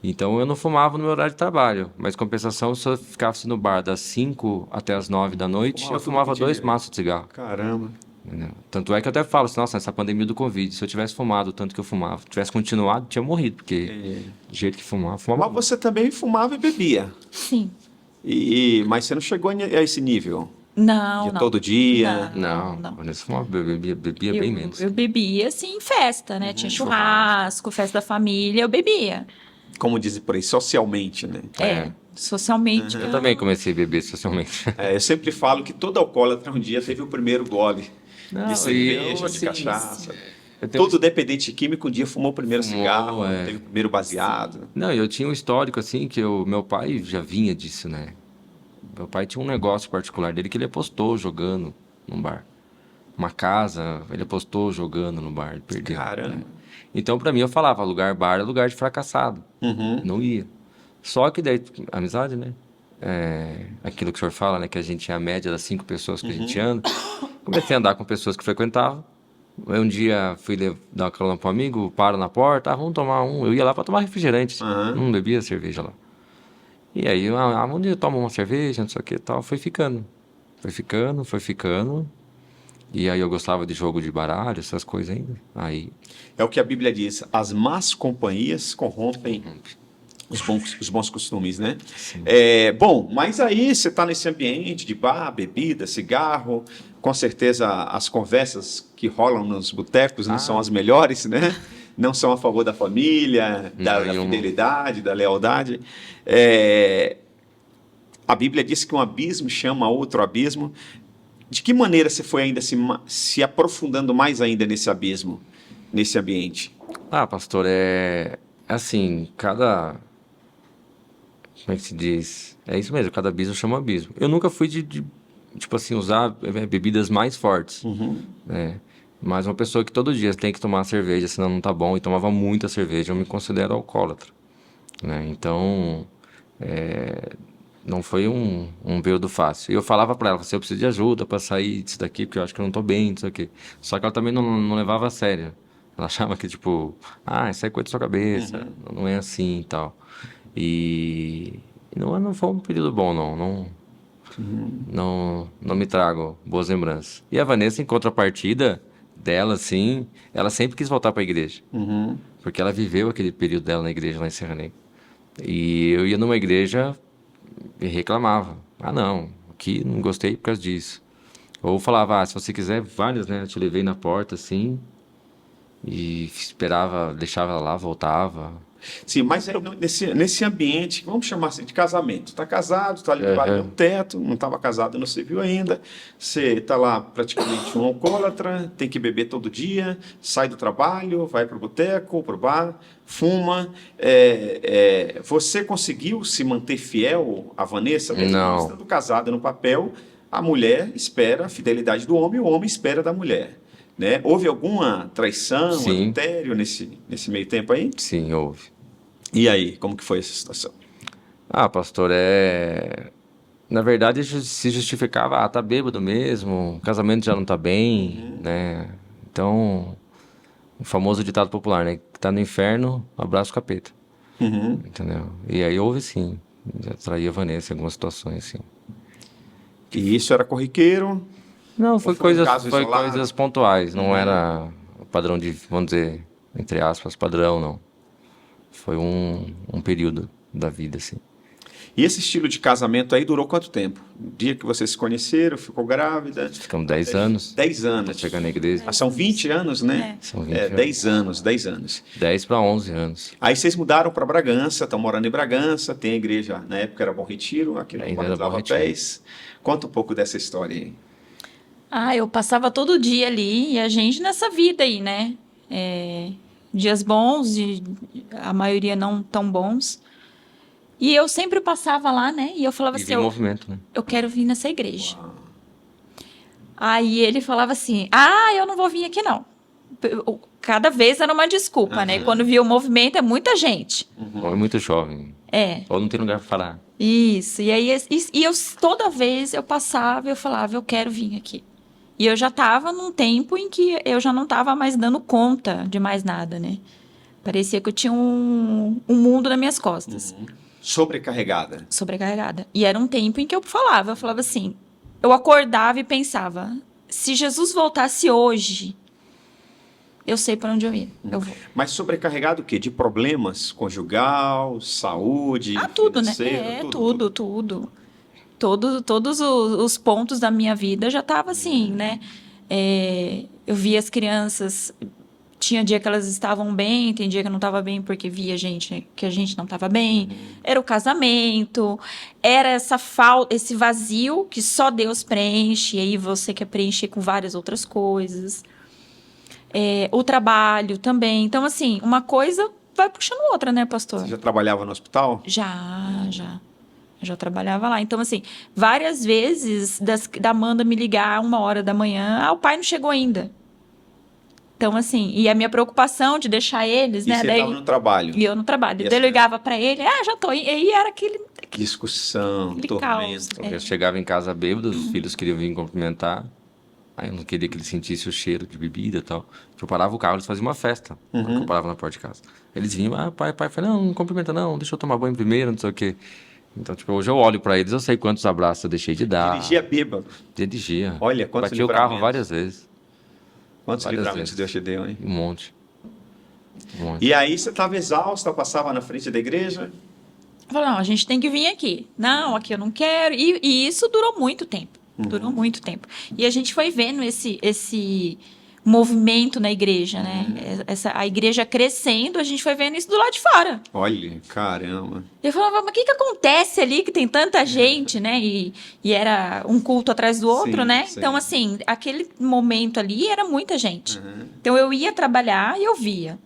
Então eu não fumava no meu horário de trabalho, mas compensação, se eu ficasse no bar das 5 até as 9 da noite, Fumava eu todo fumava dia. 2 maços de cigarro. Caramba. Entendeu? Tanto é que eu até falo assim, nossa, nessa pandemia do Covid, se eu tivesse fumado o tanto que eu fumava, tivesse continuado, tinha morrido, porque do jeito que fumava Mas você também fumava e bebia. Sim. Mas você não chegou a esse nível? Não, De não. todo dia? Não, Vanessa fumava, bebia bem menos. Eu bebia, assim, em festa, né? Tinha churrasco, festa da família, eu bebia. Como dizem por aí, socialmente, né? Socialmente. Eu também comecei a beber socialmente. Eu sempre falo que todo alcoólatra um dia teve o primeiro gole Não, de e cerveja, eu, de assim, cachaça. eu tenho Todo dependente químico um dia fumou o primeiro cigarro, é. teve o primeiro baseado. Não, eu tinha um histórico assim que meu pai já vinha disso, né? Meu pai tinha um negócio particular dele que ele apostou jogando num bar. Uma casa, ele apostou jogando no bar, ele perdeu. Caramba. Né? Então, pra mim, eu falava, lugar bar é lugar de fracassado. Não ia. Só que daí, amizade, né? Aquilo que o senhor fala, né? Que a gente é a média das 5 pessoas que a gente anda. Comecei a andar com pessoas que frequentavam. Aí um dia fui dar uma carona pro amigo, paro na porta, vamos tomar um. Eu ia lá pra tomar refrigerante, não bebia cerveja lá. E aí, um dia eu tomo uma cerveja, não sei o que e tal. Foi ficando. Foi ficando. E aí eu gostava de jogo de baralho, essas coisas ainda. Aí, É o que a Bíblia diz: as más companhias corrompem os bons costumes, né? Bom, mas aí você está nesse ambiente de bar, bebida, cigarro, com certeza as conversas que rolam nos botecos não são as melhores, né? Não são a favor da família, da fidelidade, da lealdade. A Bíblia diz que um abismo chama outro abismo. De que maneira você foi ainda se aprofundando mais ainda nesse abismo, nesse ambiente? pastor, assim, como é que se diz? É isso mesmo, cada abismo chama abismo. Eu nunca fui tipo assim, usar bebidas mais fortes, né? Mas uma pessoa que todo dia tem que tomar cerveja, senão não tá bom, e tomava muita cerveja, eu me considero alcoólatra, né? Então, não foi um período fácil. E eu falava pra ela, eu preciso de ajuda pra sair disso daqui, porque eu acho que eu não tô bem, isso aqui. Só que ela também não levava a sério. Ela achava que, tipo, isso aí é coisa da sua cabeça, não é assim e tal. E não foi um período bom, não me trago boas lembranças. E a Vanessa, em contrapartida dela, assim, ela sempre quis voltar pra igreja. Porque ela viveu aquele período dela na igreja lá em Serra Negra. E eu ia numa igreja e reclamava. Não, aqui não gostei por causa disso. Ou falava, se você quiser, várias, né? Eu te levei na porta, assim, e esperava, deixava ela lá, voltava. Sim, mas nesse ambiente, vamos chamar assim, de casamento. Está casado, está ali debaixo do teto, não estava casado no civil ainda. Você está lá praticamente um alcoólatra, tem que beber todo dia, sai do trabalho, vai para o boteco, para o bar, fuma. Você conseguiu se manter fiel à Vanessa? Não. Estando casada no papel, a mulher espera a fidelidade do homem, o homem espera da mulher. Né? Houve alguma traição, adultério nesse meio tempo aí? Sim, houve. E aí, como que foi essa situação? Pastor, na verdade se justificava, tá bêbado mesmo, o casamento já não tá bem, né? Então, o famoso ditado popular, né? Que tá no inferno, abraça o capeta. Entendeu? E aí houve sim, já traía a Vanessa em algumas situações, assim. E isso era corriqueiro? Não, foi caso coisas pontuais, não era o padrão vamos dizer, entre aspas, padrão, não. Foi um período da vida, assim. E esse estilo de casamento aí durou quanto tempo? No dia que vocês se conheceram, ficou grávida? Ficamos 10 anos. 10 anos. Até chegar na igreja. São 20 anos, né? São 20 anos. 10 anos, 10 anos. 10 para 11 anos. Aí vocês mudaram para Bragança, estão morando em Bragança, tem a igreja, na época era Bom Retiro, aqui no Bairro Lava Pés. Conta um pouco dessa história aí. Eu passava todo dia ali, e a gente nessa vida aí, né? Dias bons, e a maioria não tão bons. E eu sempre passava lá, né? E eu falava assim, movimento, né? Eu quero vir nessa igreja. Aí ele falava assim, eu não vou vir aqui não. Cada vez era uma desculpa, né? Quando via o movimento, é muita gente. Ou é muito jovem. Ou não tem lugar para falar. Isso. E aí, toda vez eu passava e eu falava, eu quero vir aqui. E eu já estava num tempo em que eu já não estava mais dando conta de mais nada, né? Parecia que eu tinha um mundo nas minhas costas. Sobrecarregada. Sobrecarregada. E era um tempo em que eu falava assim, eu acordava e pensava, se Jesus voltasse hoje, eu sei para onde eu ia, eu vou. Mas sobrecarregado o quê? De problemas conjugal, saúde, Tudo, né? financeiro, Tudo. Todos os pontos da minha vida já tava assim, né? Eu via as crianças, tinha dia que elas estavam bem, tem dia que eu não estava bem porque via gente, né, que a gente não estava bem. Era o casamento, era essa falta, esse vazio que só Deus preenche, e aí você quer preencher com várias outras coisas. O trabalho também. Então, assim, uma coisa vai puxando outra, né, pastor? Você já trabalhava no hospital? Já. Eu já trabalhava lá. Então, assim, várias vezes da Amanda me ligar 1h da manhã, o pai não chegou ainda. Então, assim, e a minha preocupação de deixar eles, E né? você Daí, estava no trabalho? e eu no trabalho. E Daí eu essa- ligava pra ele, já tô. E aí era aquele Discussão, Aquele tormento. caos. Eu chegava em casa bêbado, os filhos queriam vir cumprimentar. Aí eu não queria que eles sentissem o cheiro de bebida e tal. Eu parava o carro, eles faziam uma festa. Quando eu parava na porta de casa. Eles vinham, pai. Eu falei, não cumprimenta não, deixa eu tomar banho primeiro, não sei o quê. Então, tipo, hoje eu olho pra eles, eu sei quantos abraços eu deixei de dar. Dirigia bêbado. Dirigia. Olha, quantos Bati o carro livramentos. várias vezes. Quantos Várias livramentos vezes. Deus te deu, hein? Um monte. Um monte. E aí você estava exausta, passava na frente da igreja? Eu falei, não, a gente tem que vir aqui. Não, aqui eu não quero. E isso durou muito tempo. Durou muito tempo. E a gente foi vendo esse movimento na igreja, né? A igreja crescendo, a gente foi vendo isso do lado de fora. Olha, caramba. Eu falava, mas o que acontece ali que tem tanta gente, né? E era um culto atrás do outro, Sim, né? sim. Então, assim, aquele momento ali era muita gente. Então, eu ia trabalhar e eu via.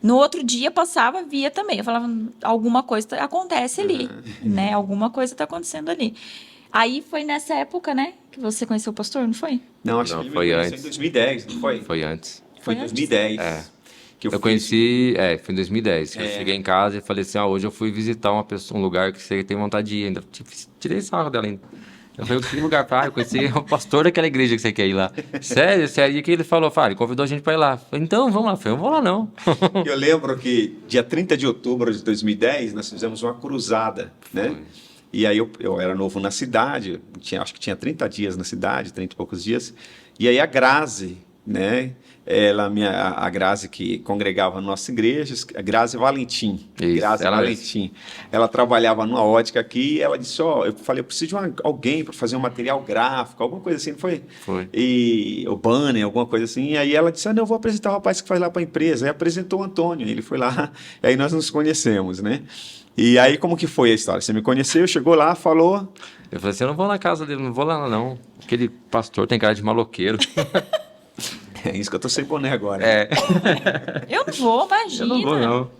No outro dia, passava, via também. Eu falava, alguma coisa acontece ali, né? Alguma coisa está acontecendo ali. Aí, foi nessa época, né? Que você conheceu o pastor, não foi? Não, acho Não, que ele foi me conheceu antes. em 2010, não foi? Foi antes. Foi em Foi antes? 2010. É. Que Eu fiz- conheci, foi em 2010. Que Eu cheguei em casa e falei assim, hoje eu fui visitar uma pessoa, um lugar que você tem vontade de ir. Ainda tirei sarro dela ainda. Eu falei, que lugar pra ir? Eu conheci o pastor daquela igreja que você quer ir lá. Sério? E que ele falou, ele convidou a gente pra ir lá. Eu falei, então, vamos lá. Eu falei, eu não vou lá não. Eu lembro que dia 30 de outubro de 2010, nós fizemos uma cruzada, né? E aí eu era novo na cidade, acho que tinha 30 dias na cidade, 30 e poucos dias. E aí a Grazi, né? A Grazi que congregava na nossa igreja, a Grazi Valentim. Isso, Grazi ela Valentim. Ela trabalhava numa ótica aqui e ela disse, eu falei, eu preciso de alguém para fazer um material gráfico, alguma coisa assim, não foi? Foi. E o banner, alguma coisa assim. E aí ela disse, não, eu vou apresentar o rapaz que faz lá para a empresa. Aí apresentou o Antônio, ele foi lá, e aí nós nos conhecemos, né? E aí, como que foi a história? Você me conheceu, chegou lá, falou... Eu falei assim, eu não vou na casa dele, não vou lá não. Aquele pastor tem cara de maloqueiro. É isso que eu tô sem boné agora. Eu não vou, imagina. Eu não vou não.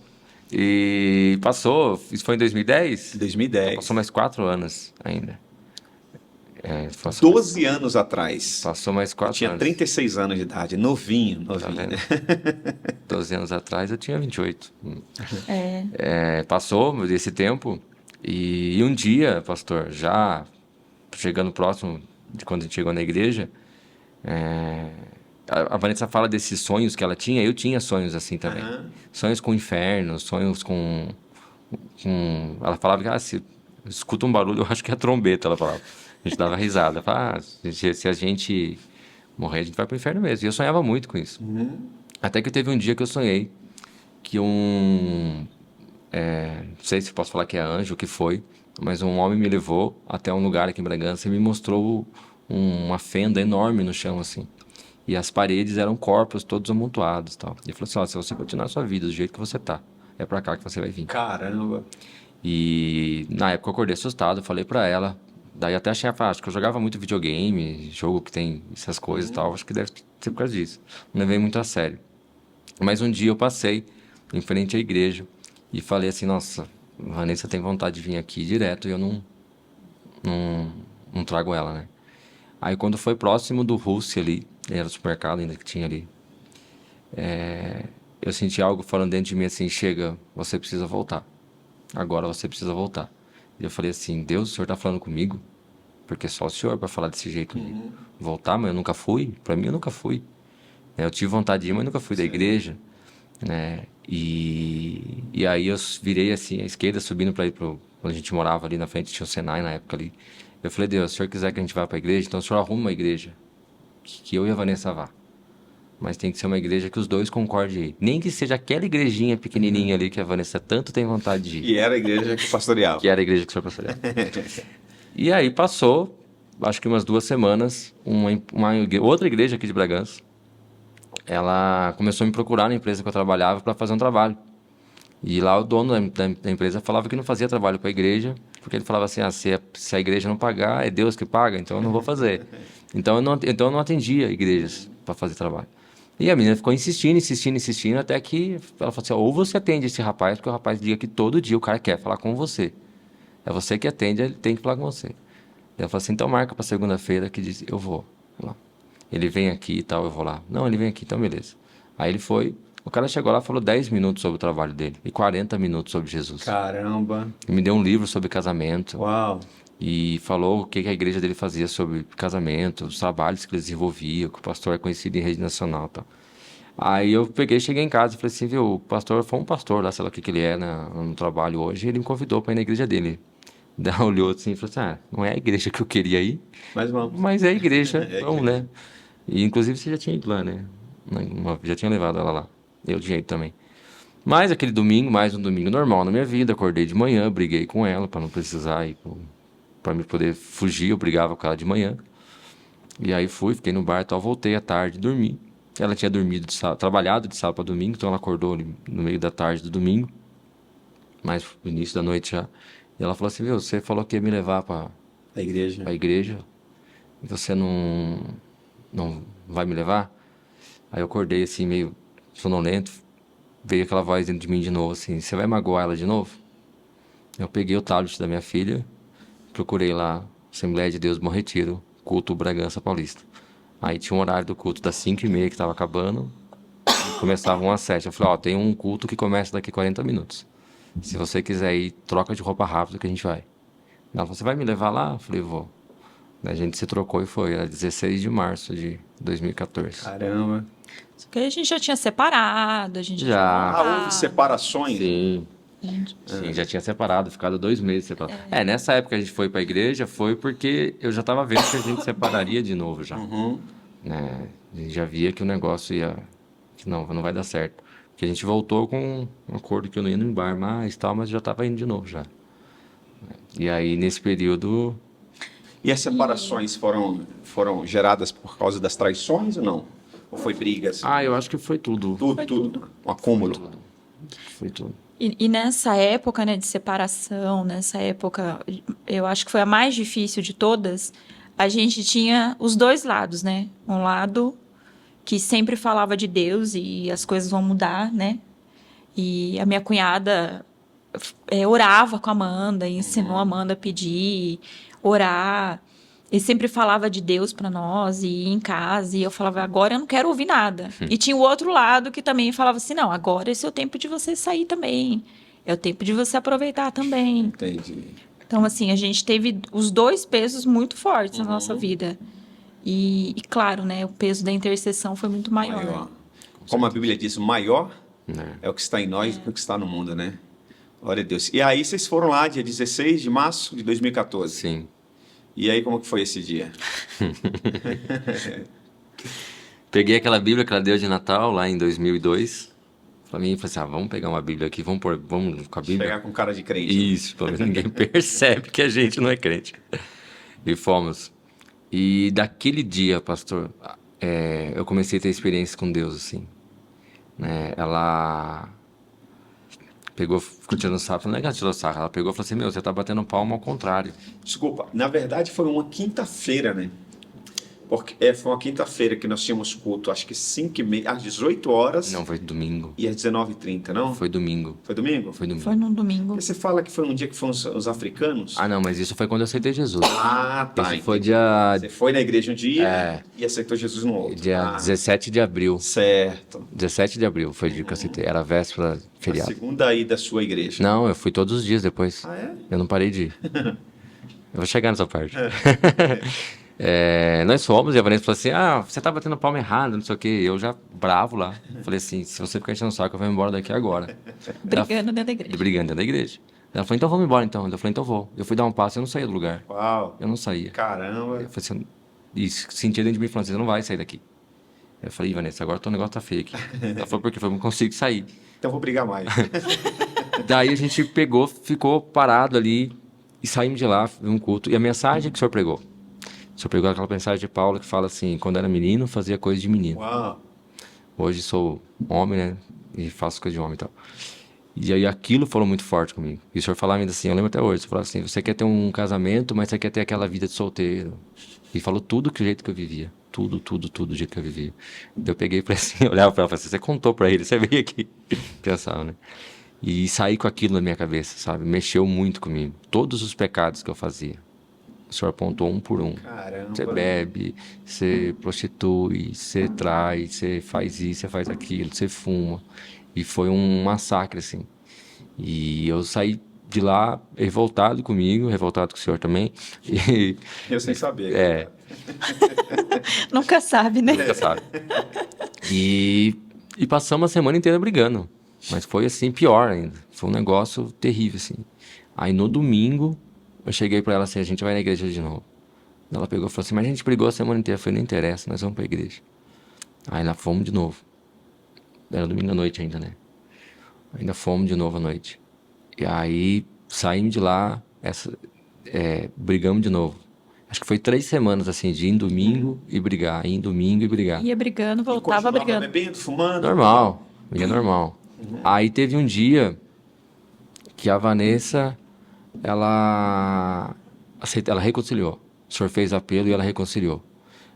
E passou, isso foi em 2010? 2010. Passou mais 4 anos ainda. Passou 12 anos atrás. Passou mais 4 Tinha anos. 36 anos de idade, novinho, Tá novinho. vendo? Né? 12 anos atrás eu tinha 28. É. Passou esse tempo e um dia, pastor, já chegando próximo de quando a gente chegou na igreja, a Vanessa fala desses sonhos que ela tinha, eu tinha sonhos assim também. Sonhos com o inferno, sonhos com... Ela falava que se escuta um barulho, eu acho que é trombeta, ela falava. A gente dava risada. Falava, se a gente morrer, a gente vai pro inferno mesmo. E eu sonhava muito com isso. Até que teve um dia que eu sonhei que não sei se posso falar que é anjo, o que foi, mas um homem me levou até um lugar aqui em Bragança e me mostrou uma fenda enorme no chão, assim. E as paredes eram corpos todos amontoados, tal. E ele falou assim, se você continuar a sua vida do jeito que você tá, é pra cá que você vai vir. Caramba. E na época eu acordei assustado, falei pra ela. Daí até acho que eu jogava muito videogame, jogo que tem essas coisas e tal. Acho que deve ser por causa disso. Não levei muito a sério. Mas um dia eu passei em frente à igreja e falei assim, nossa, Vanessa tem vontade de vir aqui direto e eu não trago ela, né? Aí quando foi próximo do Rússia ali, era o supermercado ainda que tinha ali, eu senti algo falando dentro de mim assim, chega, você precisa voltar. Agora você precisa voltar. E eu falei assim, Deus, o senhor tá falando comigo? Porque só o senhor para falar desse jeito comigo. Voltar, mas eu nunca fui. Para mim, eu nunca fui. Eu tive vontade de ir, mas nunca fui da igreja. Né? E aí eu virei assim, à esquerda, subindo para ir quando a gente morava ali na frente, tinha o Senai na época ali. Eu falei, Deus, se o senhor quiser que a gente vá para a igreja, então o senhor arruma uma igreja que eu e a Vanessa vá. Mas tem que ser uma igreja que os dois concordem aí. Nem que seja aquela igrejinha pequenininha ali que a Vanessa tanto tem vontade de ir. E era a igreja que pastoreava. Que era a igreja que o senhor pastoreava. E aí passou, acho que umas 2 semanas, outra igreja aqui de Bragança, ela começou a me procurar na empresa que eu trabalhava para fazer um trabalho. E lá o dono da empresa falava que não fazia trabalho para a igreja, porque ele falava assim, se a igreja não pagar, é Deus que paga, então eu não vou fazer. Então eu não atendia igrejas para fazer trabalho. E a menina ficou insistindo, até que ela falou assim, ou você atende esse rapaz, porque o rapaz liga que todo dia o cara quer falar com você. É você que atende, ele tem que falar com você. Ela falou assim, então marca para segunda-feira, que diz, eu vou lá. Ele vem aqui e tal, eu vou lá. Não, ele vem aqui, então beleza. Aí ele foi, o cara chegou lá e falou 10 minutos sobre o trabalho dele e 40 minutos sobre Jesus. Caramba. E me deu um livro sobre casamento. Uau. E falou o que a igreja dele fazia sobre casamento, os trabalhos que ele desenvolvia, que o pastor é conhecido em rede nacional e tal. Aí eu cheguei em casa e falei assim, viu, o pastor foi um pastor lá, sei lá o que ele é no trabalho hoje, e ele me convidou para ir na igreja dele. Daí ela olhou assim e falou assim, não é a igreja que eu queria ir, Mas vamos. mas é a igreja, vamos, né? E inclusive você já tinha ido lá, né? Já tinha levado ela lá, eu tinha ido também. Mas aquele domingo, mais um domingo normal na minha vida, acordei de manhã, briguei com ela para não precisar ir, para me poder fugir, eu brigava com ela de manhã. E aí fiquei no bar e tal, voltei à tarde, dormi. Ela tinha trabalhado de sábado para domingo, então ela acordou no meio da tarde do domingo, mas no início da noite já. E ela falou assim, viu, você falou que ia me levar para A igreja. a igreja, e você não vai me levar? Aí eu acordei assim, meio sonolento, veio aquela voz dentro de mim de novo, assim, você vai magoar ela de novo? Eu peguei o tablet da minha filha, procurei lá, Assembleia de Deus Bom Retiro, culto Bragança Paulista. Aí tinha um horário do culto das 5h30 que estava acabando, e começavam às 7. Eu falei, tem um culto que começa daqui 40 minutos. Se você quiser ir, troca de roupa rápido que a gente vai. Ela falou, você vai me levar lá? Eu falei, vou. A gente se trocou e foi, era 16 de março de 2014. Caramba. Só que a gente já tinha separado, a gente Ah, houve separações? Sim. Sim, já tinha separado, ficado 2 meses separado. Nessa época a gente foi pra igreja, foi porque eu já tava vendo que a gente separaria de novo já. Né? A gente já via que o negócio que não vai dar certo. Porque a gente voltou com um acordo que eu não ia no bar mais e tal, mas já tava indo de novo já. E aí, nesse período... E as separações foram geradas por causa das traições ou não? Ou foi brigas? eu acho que foi tudo. Tudo. Um acúmulo. Foi tudo. E nessa época, né, de separação, nessa época, eu acho que foi a mais difícil de todas, a gente tinha os dois lados, né? Um lado que sempre falava de Deus e as coisas vão mudar, né? E a minha cunhada orava com a Amanda, ensinou a Amanda a pedir, orar, e sempre falava de Deus para nós, e ia em casa, e eu falava, agora eu não quero ouvir nada. E tinha o outro lado que também falava assim, não, agora esse é o tempo de você sair também, é o tempo de você aproveitar também. Entendi. Então, assim, a gente teve os dois pesos muito fortes na nossa vida. E claro, né, o peso da intercessão foi muito maior. Como a Bíblia diz, o maior é o que está em nós do que o que está no mundo, né? Glória a Deus. E aí vocês foram lá dia 16 de março de 2014. Sim. E aí como que foi esse dia? Peguei aquela Bíblia que ela deu de Natal lá em 2002. Falei assim, vamos pegar uma Bíblia aqui, vamos com a Bíblia. Pegar com cara de crente. Isso, pelo menos ninguém percebe que a gente não é crente. E fomos. E daquele dia, pastor, eu comecei a ter experiência com Deus, assim. Né? Ela pegou, ficou tirando sarro, não é que ela tirou sarro, ela pegou e falou assim, você tá batendo palma ao contrário. Desculpa, na verdade foi uma quinta-feira, né? Porque foi uma quinta-feira que nós tínhamos culto, acho que 5h30, às 18 horas. Não, foi domingo. E às 19h30, não? Foi domingo. Foi domingo? Foi domingo. Foi num domingo. Porque você fala que foi um dia que foram os africanos? Não, mas isso foi quando eu aceitei Jesus. Ah, tá. Isso foi dia... Você foi na igreja um dia e aceitou Jesus no outro. Dia 17 de abril. Certo. 17 de abril foi o dia que eu aceitei. Era a véspera feriado. A segunda aí da sua igreja. Não, eu fui todos os dias depois. Ah, é? Eu não parei de ir. Eu vou chegar nessa parte. Nós fomos e a Vanessa falou assim, você tá batendo palma errada, não sei o quê. Eu já bravo lá. Falei assim, se você ficar enchendo o saco, eu vou embora daqui agora. Brigando dentro da igreja. Brigando dentro da igreja. Ela falou, então vamos embora então. Eu falei, então vou. Eu fui dar um passo, eu não saía do lugar. Uau. Eu não saía. Caramba. Eu falei assim, e sentia dentro de mim falando assim, você não vai sair daqui. Eu falei, Vanessa, agora o negócio tá feio aqui. Ela falou, por quê? Eu falei, não consigo sair. Então vou brigar mais. Daí a gente pegou, ficou parado ali e saímos de lá, um culto. E a mensagem que o senhor pregou? O senhor pregou aquela mensagem de Paulo que fala assim, quando era menino, fazia coisa de menino. Uau. Hoje sou homem, né? E faço coisa de homem e tal. E aí aquilo falou muito forte comigo. E o senhor falava ainda assim, eu lembro até hoje, o senhor falava assim, você quer ter um casamento, mas você quer ter aquela vida de solteiro. E falou tudo do jeito que eu vivia. Tudo do jeito que eu vivia. Eu peguei e falei assim, olhava pra ela e falei assim, você contou pra ele, você veio aqui. Pensava, né? E saí com aquilo na minha cabeça, sabe? Mexeu muito comigo. Todos os pecados que eu fazia. O senhor apontou um por um. Caramba. Você bebe, você prostitui, você trai, você faz isso, você faz aquilo, você fuma. E foi um massacre, assim. E eu saí de lá revoltado comigo, revoltado com o senhor também. E, Eu sem saber. Nunca sabe, né? nunca sabe. E passamos a semana inteira brigando. Mas foi assim, pior ainda. Foi um negócio terrível, assim. Aí no domingo, eu cheguei pra ela assim, a gente vai na igreja de novo. Ela pegou e falou assim, mas a gente brigou a semana inteira. Eu falei, não interessa, nós vamos pra igreja. Aí lá fomos de novo. Era domingo à noite ainda, né? Ainda fomos de novo à noite. E aí saímos de lá, brigamos de novo. Acho que foi 3 semanas assim, de ir em domingo e brigar, ir em domingo e brigar. Ia brigando, E voltava continuava brigando. bebendo, fumando. Normal, ia normal. Aí teve um dia que a Vanessa, ela reconciliou. O senhor fez apelo e ela reconciliou.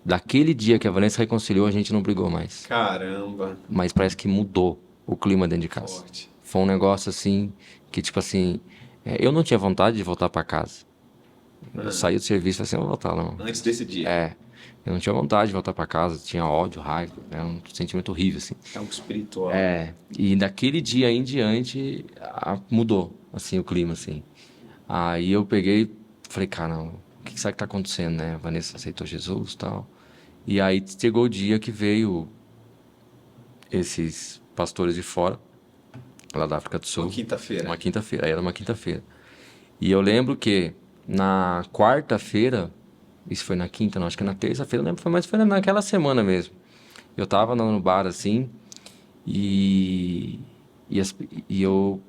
Daquele dia que a Vanessa reconciliou, a gente não brigou mais. Caramba. Mas parece que mudou o clima dentro de casa. Forte. Foi um negócio assim, que tipo assim, eu não tinha vontade de voltar pra casa. Eu saí do serviço e falei assim, eu vou voltar não. Antes desse dia. Eu não tinha vontade de voltar pra casa, tinha ódio, raiva, era um sentimento horrível, assim. É um espiritual. E daquele dia em diante, mudou, assim, o clima, assim. Aí eu peguei, falei, cara, o que será que tá acontecendo, né? A Vanessa aceitou Jesus e tal. E aí chegou o dia que veio esses pastores de fora, lá da África do Sul. Uma quinta-feira. Uma quinta-feira, aí era uma quinta-feira. E eu lembro que na quarta-feira, isso foi na quinta, não, acho que na terça-feira, não lembro, mas foi naquela semana mesmo. Eu tava no bar, assim, e eu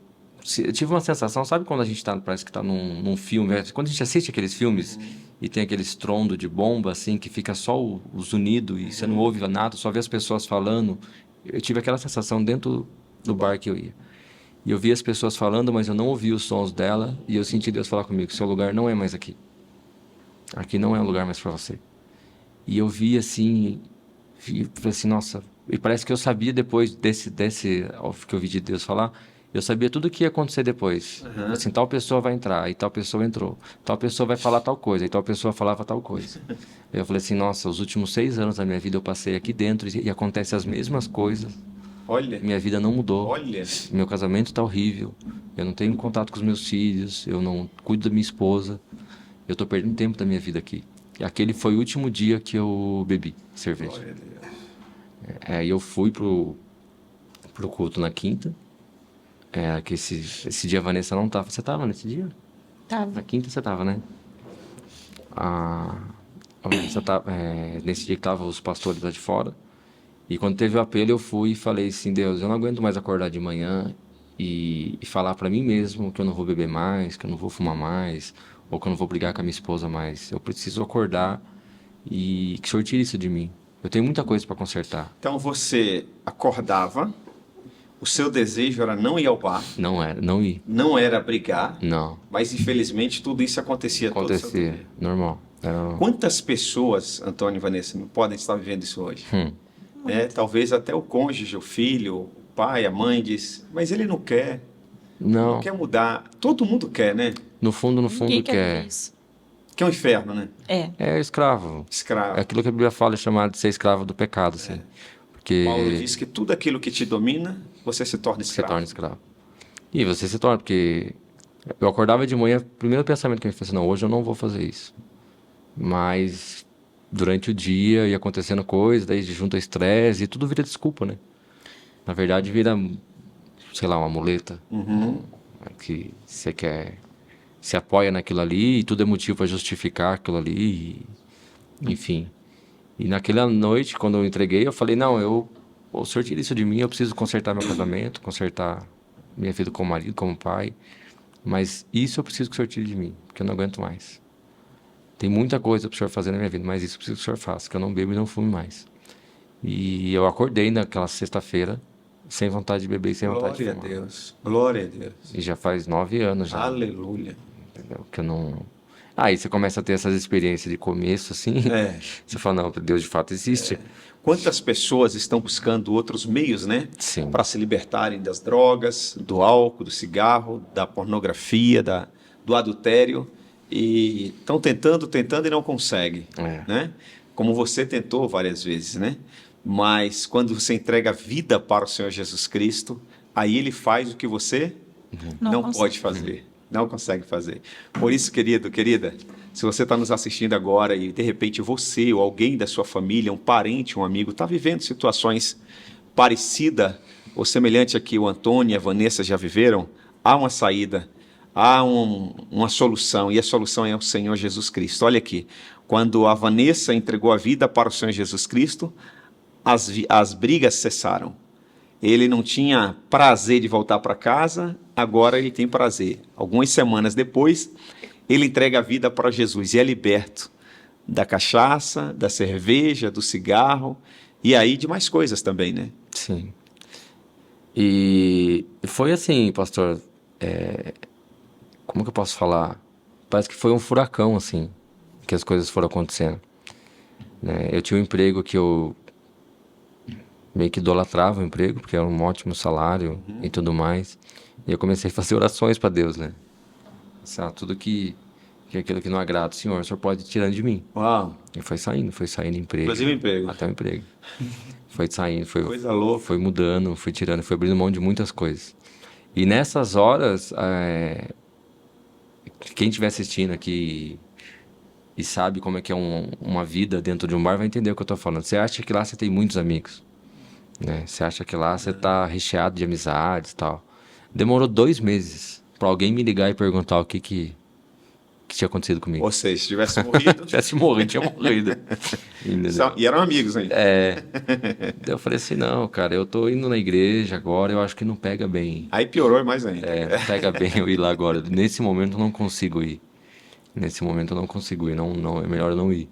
tive uma sensação, sabe quando a gente parece que tá num filme, quando a gente assiste aqueles filmes e tem aquele estrondo de bomba, assim, que fica só o zunido e você não ouve nada, só vê as pessoas falando. Eu tive aquela sensação dentro do bar que eu ia. E eu vi as pessoas falando, mas eu não ouvi os sons dela, e eu senti Deus falar comigo, seu lugar não é mais aqui. Aqui não é um lugar mais para você. E eu vi assim, falei assim, nossa, e parece que eu sabia depois desse que eu vi de Deus falar, eu sabia tudo o que ia acontecer depois. Assim, tal pessoa vai entrar, e tal pessoa entrou. Tal pessoa vai falar tal coisa, e tal pessoa falava tal coisa. Eu falei assim, nossa, os últimos 6 anos da minha vida eu passei aqui dentro e acontecem as mesmas coisas. Olha. Minha vida não mudou. Olha. Meu casamento tá horrível. Eu não tenho contato com os meus filhos, eu não cuido da minha esposa. Eu tô perdendo tempo da minha vida aqui. E aquele foi o último dia que eu bebi cerveja. Glória a Deus. E eu fui pro culto na quinta. Que esse dia a Vanessa não tava. Você tava nesse dia? Tava. Na quinta você tava, né? A Vanessa tava, nesse dia que tava os pastores lá de fora. E quando teve o apelo, eu fui e falei assim, Deus, eu não aguento mais acordar de manhã e falar pra mim mesmo que eu não vou beber mais, que eu não vou fumar mais, ou que eu não vou brigar com a minha esposa mais. Eu preciso acordar e que o Senhor tire isso de mim. Eu tenho muita coisa para consertar. Então você acordava, o seu desejo era não ir ao bar. Não ir. Não era brigar. Não. Mas infelizmente tudo isso acontecia todo santo dia. Normal. Quantas pessoas, Antônio e Vanessa, não podem estar vivendo isso hoje? Talvez até o cônjuge, o filho, o pai, a mãe diz, mas ele não quer. Não quer mudar. Todo mundo quer, né? No fundo Ninguém quer. isso. Que é um inferno, né? É escravo. Escravo. É aquilo que a Bíblia fala, é chamado de ser escravo do pecado, assim. Porque Paulo diz que tudo aquilo que te domina, você se torna escravo. se torna escravo. E você se torna, porque eu acordava de manhã, o primeiro pensamento que eu me fez, não, hoje eu não vou fazer isso. Mas durante o dia ia acontecendo coisa, daí junta estresse e tudo vira desculpa, né? Na verdade, vira, sei lá, uma muleta. Que você quer... Se apoia naquilo ali e tudo é motivo para justificar aquilo ali. Enfim. E naquela noite, quando eu entreguei, eu falei, não, o Senhor tira isso de mim, eu preciso consertar meu casamento, consertar minha vida como marido, como pai. Mas isso eu preciso que o Senhor tire de mim, porque eu não aguento mais. Tem muita coisa para o Senhor fazer na minha vida, mas isso eu preciso que o Senhor faça, que eu não bebo e não fume mais. E eu acordei naquela sexta-feira, sem vontade de beber e sem vontade de fumar. Glória a Deus. Glória a Deus. E já faz 9 anos já. Aleluia. Entendeu? Que eu não... Aí você começa a ter essas experiências de começo, assim. Você fala, não, Deus de fato existe. Quantas pessoas estão buscando outros meios, né? Sim. Para se libertarem das drogas, do álcool, do cigarro, da pornografia, do adultério. E estão tentando e não conseguem, né? Como você tentou várias vezes, né? Mas quando você entrega a vida para o Senhor Jesus Cristo, aí Ele faz o que você não pode fazer. Não consegue fazer. Por isso, querido, querida, se você está nos assistindo agora e de repente você ou alguém da sua família, um parente, um amigo, está vivendo situações parecidas ou semelhantes a que o Antônio e a Vanessa já viveram, há uma saída, há uma solução, e a solução é o Senhor Jesus Cristo. Olha aqui, quando a Vanessa entregou a vida para o Senhor Jesus Cristo, as brigas cessaram. Ele não tinha prazer de voltar para casa, agora ele tem prazer. Algumas semanas depois, ele entrega a vida para Jesus e é liberto da cachaça, da cerveja, do cigarro e aí de mais coisas também, né? Sim. E foi assim, pastor, como que eu posso falar? Parece que foi um furacão, assim, que as coisas foram acontecendo. Né? Eu tinha um emprego que eu meio que idolatrava o emprego, porque era um ótimo salário e tudo mais. E eu comecei a fazer orações para Deus, né? Tudo que aquilo que não agrada o Senhor pode tirar de mim. Uau! E foi saindo emprego. Inclusive o emprego. Até o emprego. Foi saindo, Coisa louca. Foi mudando, foi tirando, foi abrindo mão de muitas coisas. E nessas horas, quem estiver assistindo aqui e sabe como é que é uma vida dentro de um bar vai entender o que eu tô falando. Você acha que lá você tem muitos amigos, né? Você acha que lá você tá recheado de amizades e tal. Demorou 2 meses para alguém me ligar e perguntar o que tinha acontecido comigo. Ou seja, se tivesse morrido... tinha morrido. E eram amigos ainda. Eu falei assim, não, cara, eu tô indo na igreja agora, eu acho que não pega bem. Aí piorou mais ainda. Não pega bem eu ir lá agora. Nesse momento eu não consigo ir. Não, é melhor eu não ir.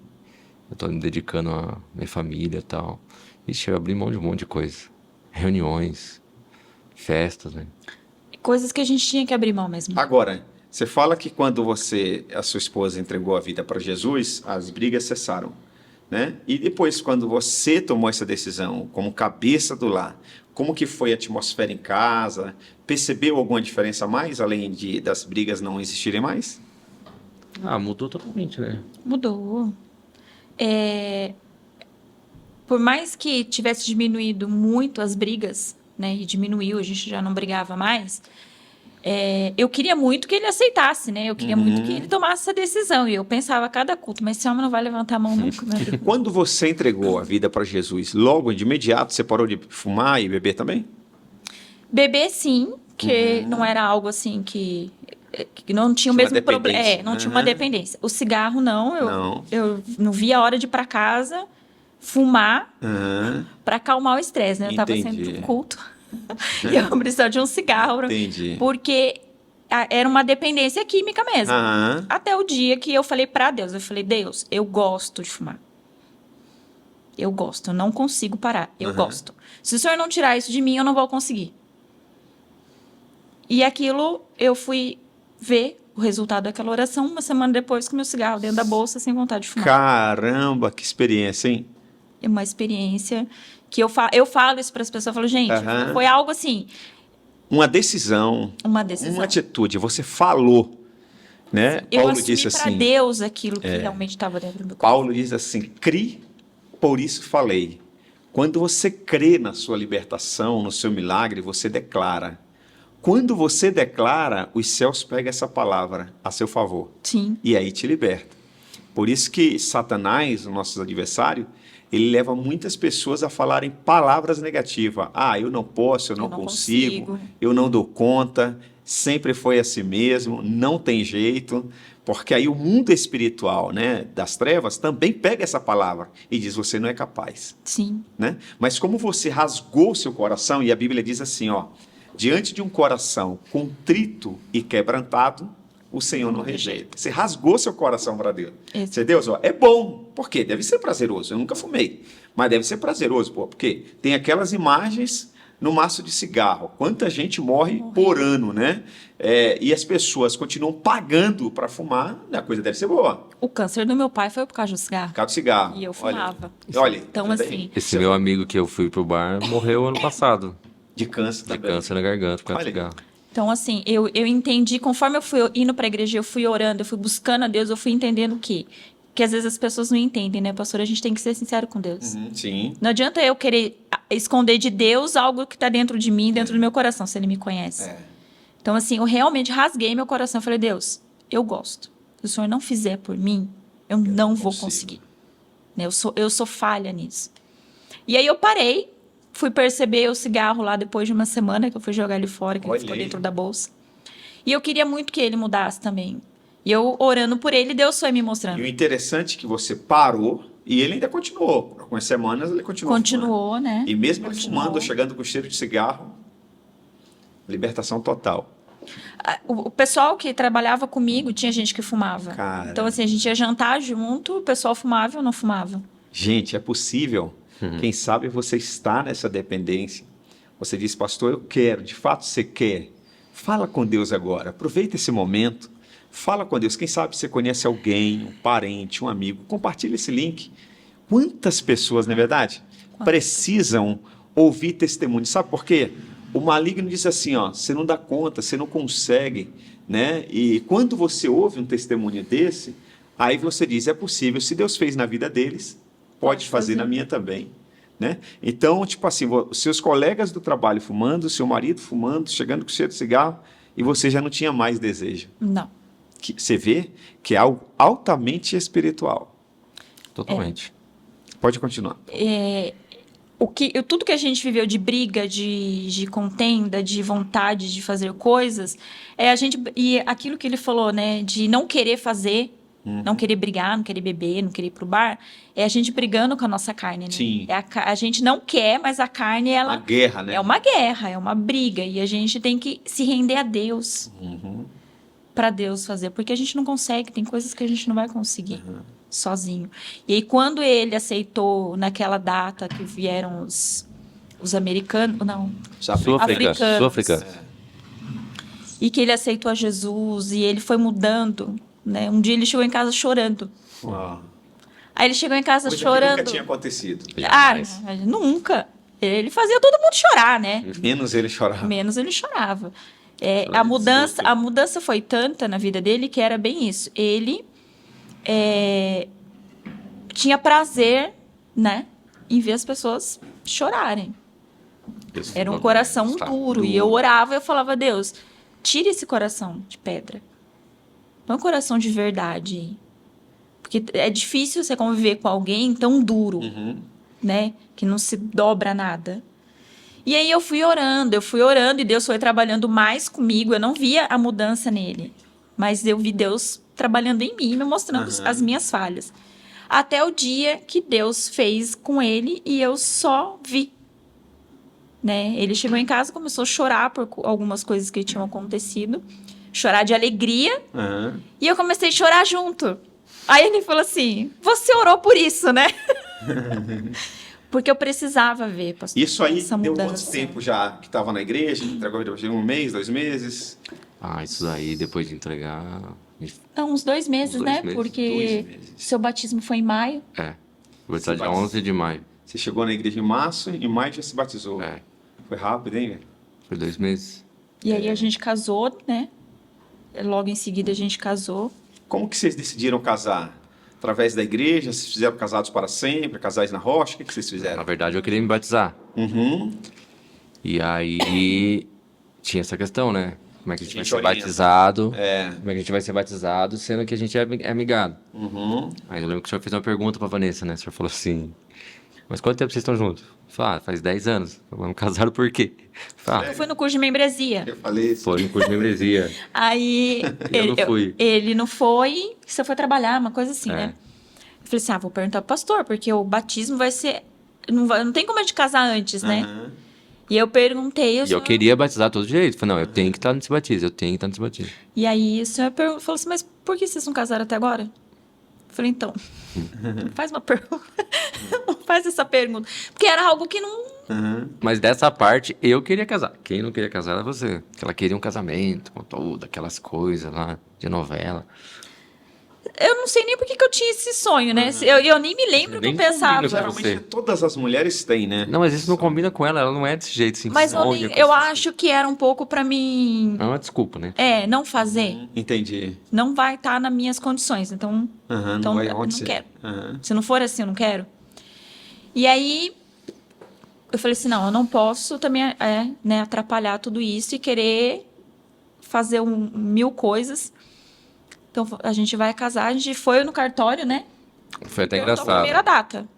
Eu tô me dedicando à minha família e tal. Ixi, eu abri mão de um monte de coisa. Reuniões, festas, né? Coisas que a gente tinha que abrir mão mesmo. Agora, você fala que quando a sua esposa entregou a vida para Jesus, as brigas cessaram, né? E depois, quando você tomou essa decisão como cabeça do lar, como que foi a atmosfera em casa? Percebeu alguma diferença a mais, além das brigas não existirem mais? Mudou totalmente, né? Mudou. Por mais que tivesse diminuído muito as brigas, né? E diminuiu, a gente já não brigava mais. Eu queria muito que ele aceitasse, né? Eu queria muito que ele tomasse essa decisão. E eu pensava a cada culto, mas esse homem não vai levantar a mão nunca, meu Deus. Quando você entregou a vida para Jesus, logo de imediato você parou de fumar e beber também? Beber, sim, que não era algo assim que não tinha o mesmo problema. Não tinha uma dependência. O cigarro, não. Eu não via a hora de ir para casa fumar para acalmar o estresse, né? Eu estava saindo do culto e eu precisava de um cigarro. Entendi. Porque era uma dependência química mesmo. Até o dia que eu falei para Deus, Deus, eu gosto de fumar. Eu gosto, eu não consigo parar. Eu gosto. Se o Senhor não tirar isso de mim, eu não vou conseguir. E aquilo, eu fui ver o resultado daquela oração 1 semana depois com meu cigarro dentro da bolsa, sem vontade de fumar. Caramba, que experiência, hein? É uma experiência que eu falo isso para as pessoas. Eu falo, gente, foi algo assim... Uma decisão. Uma atitude. Você falou, né? Eu assumi para Deus aquilo que realmente estava dentro do meu coração. Paulo diz assim, cri, por isso falei. Quando você crê na sua libertação, no seu milagre, você declara. Quando você declara, os céus pegam essa palavra a seu favor. Sim. E aí te liberta. Por isso que Satanás, o nosso adversário, ele leva muitas pessoas a falarem palavras negativas. Ah, eu não posso, eu não consigo, eu não dou conta, sempre foi assim mesmo, não tem jeito. Porque aí o mundo espiritual, né, das trevas também pega essa palavra e diz, você não é capaz. Sim. Né? Mas como você rasgou o seu coração, e a Bíblia diz assim, ó, diante de um coração contrito e quebrantado, o Senhor não rejeita. Você rasgou seu coração para Deus. Você, Deus, ó, é bom. Por quê? Deve ser prazeroso. Eu nunca fumei, mas deve ser prazeroso, pô, porque tem aquelas imagens no maço de cigarro. Quanta gente morre por ano, né? E as pessoas continuam pagando para fumar, a coisa deve ser boa. O câncer do meu pai foi por causa do cigarro. Por causa do cigarro. E eu fumava. Olha, então, assim... Esse meu amigo que eu fui pro bar morreu ano passado. De câncer também. De câncer na garganta, por causa do cigarro. Então, assim, eu entendi, conforme eu fui indo para a igreja, eu fui orando, eu fui buscando a Deus, eu fui entendendo que às vezes as pessoas não entendem, né, pastor? A gente tem que ser sincero com Deus. Sim. Não adianta eu querer esconder de Deus algo que está dentro de mim, dentro do meu coração, se Ele me conhece. Então, assim, eu realmente rasguei meu coração. Eu falei, Deus, eu gosto. Se o Senhor não fizer por mim, eu não vou conseguir. Né? Eu sou falha nisso. E aí eu parei, fui perceber o cigarro lá depois de uma semana, que eu fui jogar ele fora, que ele ficou dentro da bolsa. E eu queria muito que ele mudasse também. E eu orando por ele, Deus foi me mostrando. E o interessante é que você parou e ele ainda continuou. Por algumas semanas ele continuou fumando. Né? E mesmo ele fumando, chegando com cheiro de cigarro, libertação total. O pessoal que trabalhava comigo, tinha gente que fumava. Cara. Então, assim, a gente ia jantar junto, o pessoal fumava e eu não fumava. Gente, é possível. Quem sabe você está nessa dependência. Você diz, pastor, eu quero. De fato, você quer. Fala com Deus agora. Aproveita esse momento. Fala com Deus. Quem sabe você conhece alguém, um parente, um amigo. Compartilha esse link. Quantas pessoas, não é verdade? Precisam ouvir testemunho. Sabe por quê? O maligno diz assim, ó, você não dá conta, você não consegue, né? E quando você ouve um testemunho desse, aí você diz, é possível. Se Deus fez na vida deles, pode fazer na minha também. Né? Então, tipo assim, seus colegas do trabalho fumando, seu marido fumando, chegando com cheiro de cigarro, e você já não tinha mais desejo. Não. Você vê que é algo altamente espiritual. Totalmente. Pode continuar. Tudo que a gente viveu de briga, de contenda, de vontade de fazer coisas, e aquilo que ele falou, né, de não querer fazer, não querer brigar, não querer beber, não querer ir pro bar, é a gente brigando com a nossa carne, né? Sim. A gente não quer, mas a carne, ela... Uma guerra, né? É uma guerra, é uma briga, e a gente tem que se render a Deus. Para Deus fazer, porque a gente não consegue, tem coisas que a gente não vai conseguir sozinho. E aí, quando ele aceitou, naquela data que vieram os americanos, não, africanos, Sul-África. E que ele aceitou a Jesus, e ele foi mudando, né? Um dia ele chegou em casa chorando. Aí ele chegou em casa chorando. Nunca tinha acontecido. Nunca. Ele fazia todo mundo chorar, né? Menos ele chorava. Menos ele chorava. A mudança foi tanta na vida dele que era bem isso. Ele tinha prazer, né, em ver as pessoas chorarem. Era um coração duro. E eu orava e eu falava, Deus, tire esse coração de pedra. Põe um coração de verdade aí. Porque é difícil você conviver com alguém tão duro, né, que não se dobra nada. E aí eu fui orando e Deus foi trabalhando mais comigo. Eu não via a mudança nele, mas eu vi Deus trabalhando em mim, me mostrando as minhas falhas. Até o dia que Deus fez com ele e eu só vi. Né? Ele chegou em casa e começou a chorar por algumas coisas que tinham acontecido. Chorar de alegria. E eu comecei a chorar junto. Aí ele falou assim, você orou por isso, né? Porque eu precisava ver, pastor. Isso aí deu quanto tempo já que estava na igreja? Entregou um mês, 2 meses? Isso daí, depois de entregar... Não, uns 2 meses, né? Porque seu batismo foi em maio. Vou estar dia 11 de maio. Você chegou na igreja em março e em maio já se batizou. Foi rápido, hein? Foi 2 meses. E aí a gente casou, né? Logo em seguida a gente casou. Como que vocês decidiram casar? Através da igreja? Vocês fizeram casados para sempre? Casais na rocha? O que vocês fizeram? Na verdade, eu queria me batizar. E aí, tinha essa questão, né? Como é que a gente vai gente ser orienta. batizado? Como É. é que a gente vai ser batizado, sendo que a gente é amigado? Uhum. Aí eu lembro que o senhor fez uma pergunta pra Vanessa, né? O senhor falou assim, mas quanto tempo vocês estão juntos? Eu falei, faz 10 anos. Vamos casaram por quê? Eu falei, Eu fui no curso de membresia. Eu falei isso. foi no curso de membresia. Aí Eu não fui. ele não foi, você foi trabalhar, uma coisa assim, É. né? Eu falei assim, vou perguntar pro pastor, porque o batismo vai ser... Não tem como a gente casar antes, né? Aham. E eu perguntei... E eu queria batizar todo jeito. Falei, não, eu tenho que estar nesse batismo, eu tenho que estar nesse batismo. E aí o senhor falou assim, mas por que vocês não casaram até agora? Eu falei, então, faz uma pergunta. Não faz essa pergunta. Porque era algo que não... Aham. Mas dessa parte, eu queria casar. Quem não queria casar era você. Porque ela queria um casamento, com todas aquelas coisas lá, de novela. Eu não sei nem por que eu tinha esse sonho, né? Eu nem me lembro o que eu Nem pensava. combina com Geralmente você. todas as mulheres têm, né? Não, mas isso não combina com ela, ela não é desse jeito, assim. Mas sonha com eu isso. acho que era um pouco pra mim... É uma desculpa, né? não fazer. Entendi. Não vai estar nas minhas condições. Então, Aham, então não vai eu não acontecer. quero. Aham. Se não for assim, eu não quero. E aí, eu falei assim, não, eu não posso também né, atrapalhar tudo isso e querer fazer mil coisas. Então, a gente vai casar. A gente foi no cartório, né? Foi até Perguntou a primeira engraçado. data.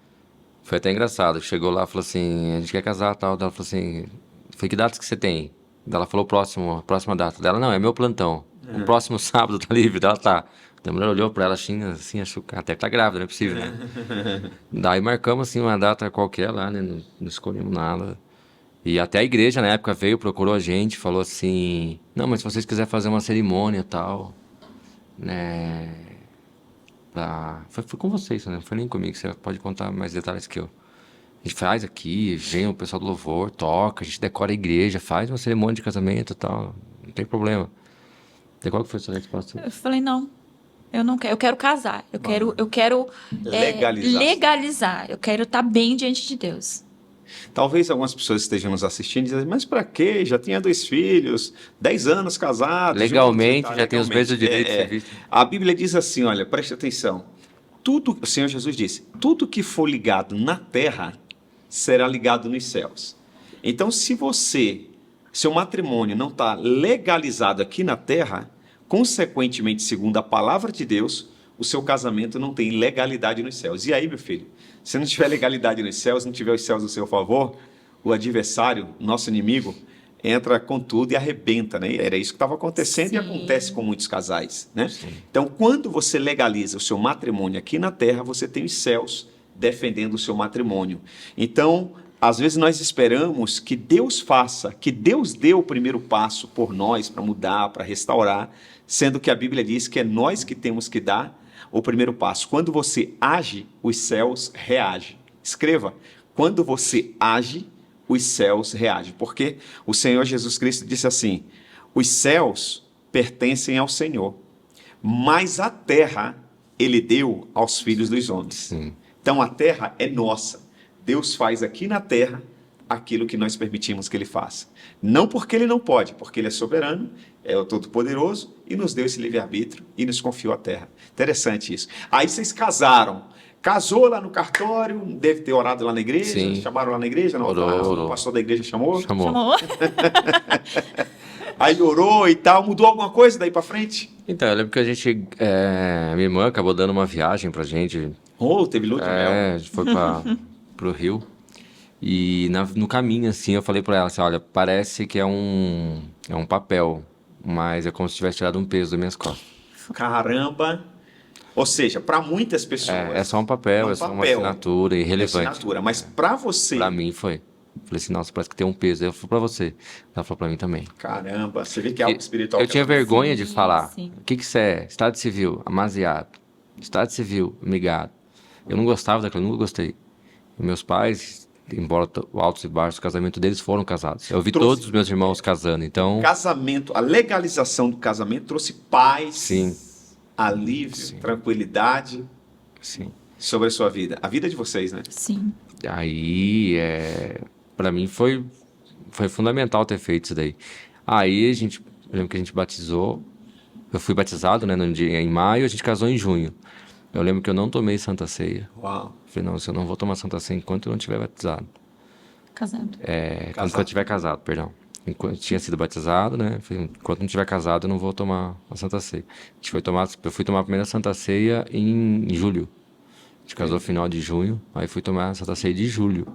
Foi até engraçado. Chegou lá e falou assim, a gente quer casar e tal. Ela falou assim, foi que datas que você tem? Daí ela falou a próxima data. Dela, não, é meu plantão. O próximo sábado tá livre? Dela, tá. A mulher olhou pra ela assim, achou que até que tá grávida, não é possível, né? Daí marcamos assim uma data qualquer lá, né? Não escolhemos nada. E até a igreja na época veio, procurou a gente, falou assim, não, mas se vocês quiserem fazer uma cerimônia e tal, né? Foi com vocês, né? Não foi nem comigo, você pode contar mais detalhes que eu. A gente faz aqui, vem o pessoal do louvor, toca, a gente decora a igreja, faz uma cerimônia de casamento e tal, não tem problema. E qual que foi a sua resposta? Eu falei, não, eu não quero. Eu quero casar. Eu quero Legalizar. legalizar. Eu quero estar bem diante de Deus. Talvez algumas pessoas estejam nos assistindo e dizem, mas pra quê? Já tinha 2 filhos, 10 anos casados. Legalmente, juntos e tal, já tem os mesmos direitos de ser visto. A Bíblia diz assim, olha, preste atenção. Tudo, o Senhor Jesus disse, tudo que for ligado na terra será ligado nos céus. Então, se seu matrimônio não está legalizado aqui na terra, consequentemente, segundo a palavra de Deus, o seu casamento não tem legalidade nos céus. E aí, meu filho, se não tiver legalidade nos céus, não tiver os céus a seu favor, o adversário, nosso inimigo, entra com tudo e arrebenta, né? Era isso que estava acontecendo e Sim. acontece com muitos casais, né? Então, quando você legaliza o seu matrimônio aqui na terra, você tem os céus defendendo o seu matrimônio. Então, às vezes nós esperamos que Deus faça, que Deus dê o primeiro passo por nós para mudar, para restaurar, sendo que a Bíblia diz que é nós que temos que dar o primeiro passo. Quando você age, os céus reagem. Escreva, quando você age, os céus reagem. Porque o Senhor Jesus Cristo disse assim, os céus pertencem ao Senhor, mas a terra Ele deu aos filhos dos homens. Sim. Então a terra é nossa. Deus faz aqui na terra aquilo que nós permitimos que Ele faça. Não porque Ele não pode, porque Ele é soberano, é o Todo-Poderoso e nos deu esse livre-arbítrio e nos confiou a terra. Interessante isso. Aí vocês casaram. Casou lá no cartório, deve ter orado lá na igreja, Sim. chamaram lá na igreja, não? Orou. O pastor da igreja chamou. Chamou. Chamou? Aí orou e tal, mudou alguma coisa daí pra frente? Então, eu lembro que a gente, minha irmã acabou dando uma viagem pra gente. Oh, teve lua de mel. A gente foi pro Rio. E no caminho, assim, eu falei pra ela assim, olha, parece que é um papel, mas é como se tivesse tirado um peso das minhas costas. Caramba! Ou seja, para muitas pessoas. É só um papel, é só uma assinatura irrelevante. Assinatura, mas para você. Pra mim foi. Falei assim, nossa, parece que tem um peso. Aí eu falei pra você. Ela falou pra mim também. Caramba, você vê que é algo espiritual. Eu tinha vergonha de Sim, falar. sim. O que você é? Estado civil, amaziado. Estado civil, amigado. Eu não gostava daquilo, eu nunca gostei. E meus pais, embora altos e baixos, o casamento deles foram casados. Eu vi todos os meus irmãos casando, então... Casamento, a legalização do casamento trouxe paz, Sim. alívio, tranquilidade Sim. sobre a sua vida. A vida de vocês, né? Sim. Aí, pra mim foi fundamental ter feito isso daí. Aí eu lembro que a gente batizou, eu fui batizado, né, em maio, a gente casou em junho. Eu lembro que eu não tomei Santa Ceia. Uau. Falei, não, eu não vou tomar Santa Ceia enquanto eu não estiver batizado. Casado. Quando eu estiver casado, perdão. enquanto tinha sido batizado, né? Enquanto não tiver casado, eu não vou tomar a Santa Ceia. Eu fui tomar a primeira Santa Ceia em julho. A gente casou no final de junho, aí fui tomar a Santa Ceia de julho.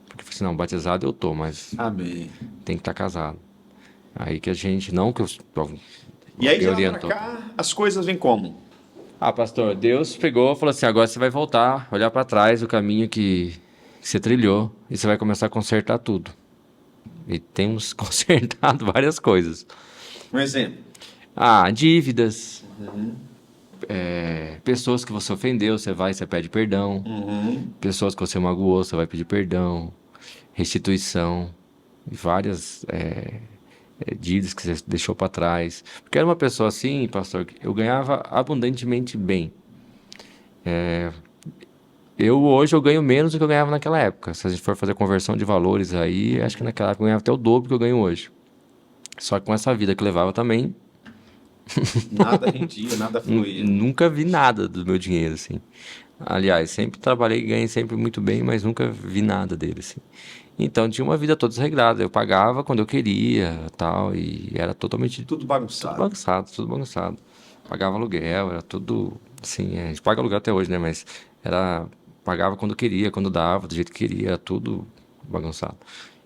Porque eu falei assim, não, batizado eu tô, mas Amém. tem que estar casado. Aí que a gente, não que eu... E aí, de lá orientou. pra cá, as coisas vêm como? Pastor, Deus pegou e falou assim, agora você vai voltar, olhar para trás o caminho que você trilhou e você vai começar a consertar tudo. E temos consertado várias coisas. Um exemplo. Dívidas. Pessoas que você ofendeu, você pede perdão. Pessoas que você magoou, você vai pedir perdão. Restituição. E várias dívidas que você deixou para trás. Porque era uma pessoa assim, pastor, que eu ganhava abundantemente bem. Hoje eu ganho menos do que eu ganhava naquela época. Se a gente for fazer conversão de valores aí, acho que naquela época eu ganhava até o dobro que eu ganho hoje. Só que com essa vida que eu levava também, Nada rendia, nada fluía. nunca vi nada do meu dinheiro, assim. Aliás, sempre trabalhei e ganhei sempre muito bem, mas nunca vi nada dele, assim. Então tinha uma vida toda desregrada. Eu pagava quando eu queria, tal, e era totalmente Tudo bagunçado. tudo bagunçado. Pagava aluguel, era tudo, assim, a gente paga aluguel até hoje, né? Mas pagava quando queria, quando dava, do jeito que queria, era tudo bagunçado.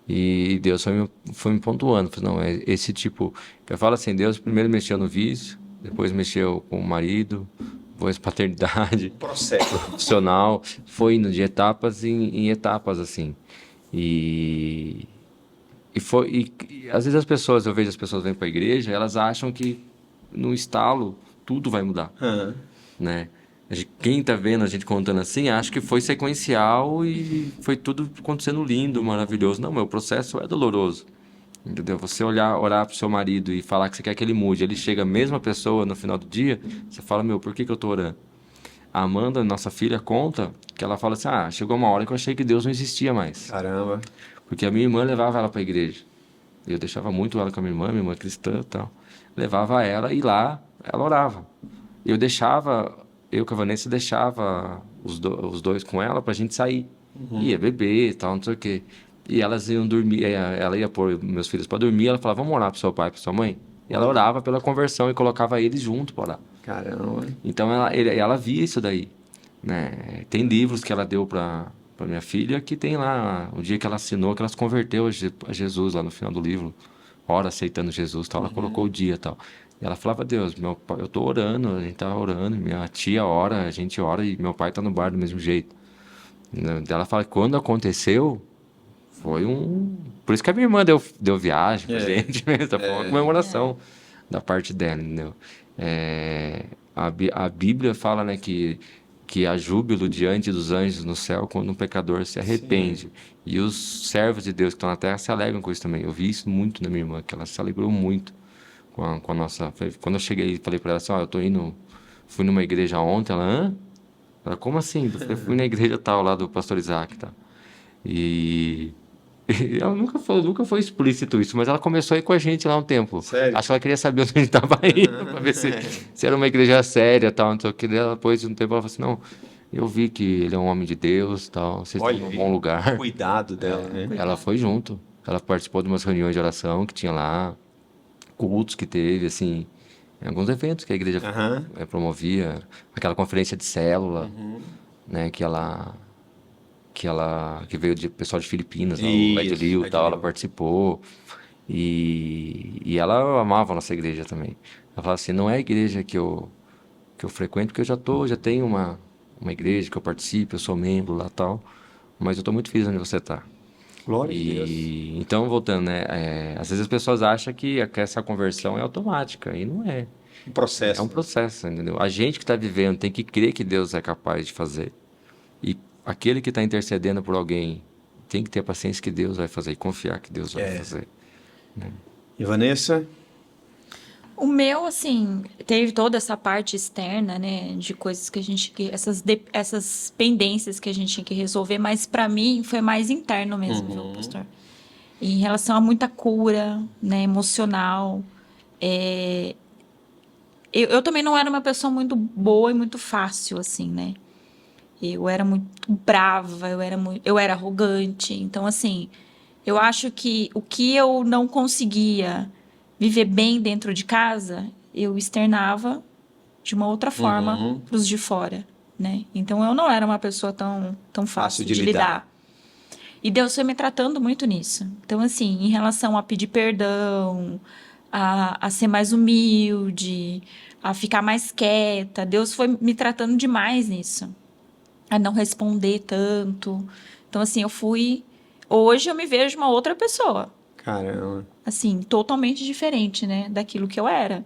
E Deus foi me pontuando. Falei, não, é esse tipo... Eu falo assim, Deus primeiro mexeu no vício, depois mexeu com o marido, depois paternidade, Processo. profissional. Foi indo de etapas em etapas, assim. E às vezes eu vejo as pessoas vêm para a igreja, elas acham que no estalo tudo vai mudar, né? Quem tá vendo a gente contando assim, acha que foi sequencial e foi tudo acontecendo lindo, maravilhoso. Não, meu processo é doloroso, entendeu? Você orar pro seu marido e falar que você quer que ele mude, ele chega a mesma pessoa no final do dia, você fala, por que eu tô orando? A Amanda, nossa filha, conta que ela fala assim, chegou uma hora que eu achei que Deus não existia mais. Caramba. Porque a minha irmã levava ela para a igreja. Eu deixava muito ela com a minha irmã é cristã e tal. Levava ela e lá ela orava. Eu com a Vanessa deixava os dois com ela pra gente sair. Ia beber e tal, não sei o quê. E elas iam dormir, ela ia pôr meus filhos para dormir, ela falava, vamos orar pro seu pai, pra sua mãe? E ela orava pela conversão e colocava eles junto para orar. Caramba. Então ela via isso daí, né? Tem livros que ela deu para minha filha que tem lá o dia que ela assinou, que ela se converteu a Jesus lá no final do livro, ora aceitando Jesus, tal. Ela colocou o dia, tal. E ela falava, Deus, meu pai, eu tô orando, a gente tá orando, minha tia ora, a gente ora e meu pai tá no bar do mesmo jeito. Ela fala que quando aconteceu foi por isso que a minha irmã deu viagem pra gente mesmo, foi uma comemoração da parte dela, entendeu? A Bíblia fala, né, que há júbilo diante dos anjos no céu quando um pecador se arrepende. Sim. E os servos de Deus que estão na terra se alegram com isso também. Eu vi isso muito na minha irmã, que ela se alegrou muito com a nossa... Quando eu cheguei e falei para ela assim, fui numa igreja ontem, ela, como assim? Eu fui na igreja tal, lá do pastor Isaac, tá? E ela nunca foi explícito isso, mas ela começou a ir com a gente lá um tempo. Sério? Acho que ela queria saber onde a gente estava indo, para ver se era uma igreja séria, tal, não sei o que. Depois de um tempo ela falou assim, não, eu vi que ele é um homem de Deus, tal, vocês estão num bom lugar. Cuidado dela, né? Ela foi junto, ela participou de umas reuniões de oração que tinha lá, cultos que teve, assim, alguns eventos que a igreja promovia, aquela conferência de célula, né, que veio de pessoal de Filipinas, o Ed Liu e tal, ela participou. E ela amava a nossa igreja também. Ela falava assim, não é a igreja que eu frequento, porque eu já tenho uma igreja que eu participo, eu sou membro lá e tal, mas eu estou muito feliz onde você está. Glória a Deus. Então, voltando, né, às vezes as pessoas acham que essa conversão é automática, e não é. Um processo. É um processo, entendeu? A gente que está vivendo tem que crer que Deus é capaz de fazer. E aquele que está intercedendo por alguém tem que ter a paciência que Deus vai fazer e confiar que Deus vai fazer. Né? E Vanessa? O meu, assim, teve toda essa parte externa, né, de coisas que a gente... Essas pendências que a gente tinha que resolver, mas para mim foi mais interno mesmo, viu, pastor? Em relação a muita cura, né, emocional. Eu também não era uma pessoa muito boa e muito fácil, assim, né? Eu era muito brava, eu era arrogante. Então, assim, Eu acho que o que eu não conseguia viver bem dentro de casa, eu externava de uma outra forma para os de fora, né? Então eu não era uma pessoa tão fácil de lidar. E Deus foi me tratando muito nisso. Então, assim, em relação a pedir perdão, a ser mais humilde, a ficar mais quieta, Deus foi me tratando demais nisso. A não responder tanto. Então, assim, hoje eu me vejo uma outra pessoa. Caramba. Assim, totalmente diferente, né? Daquilo que eu era.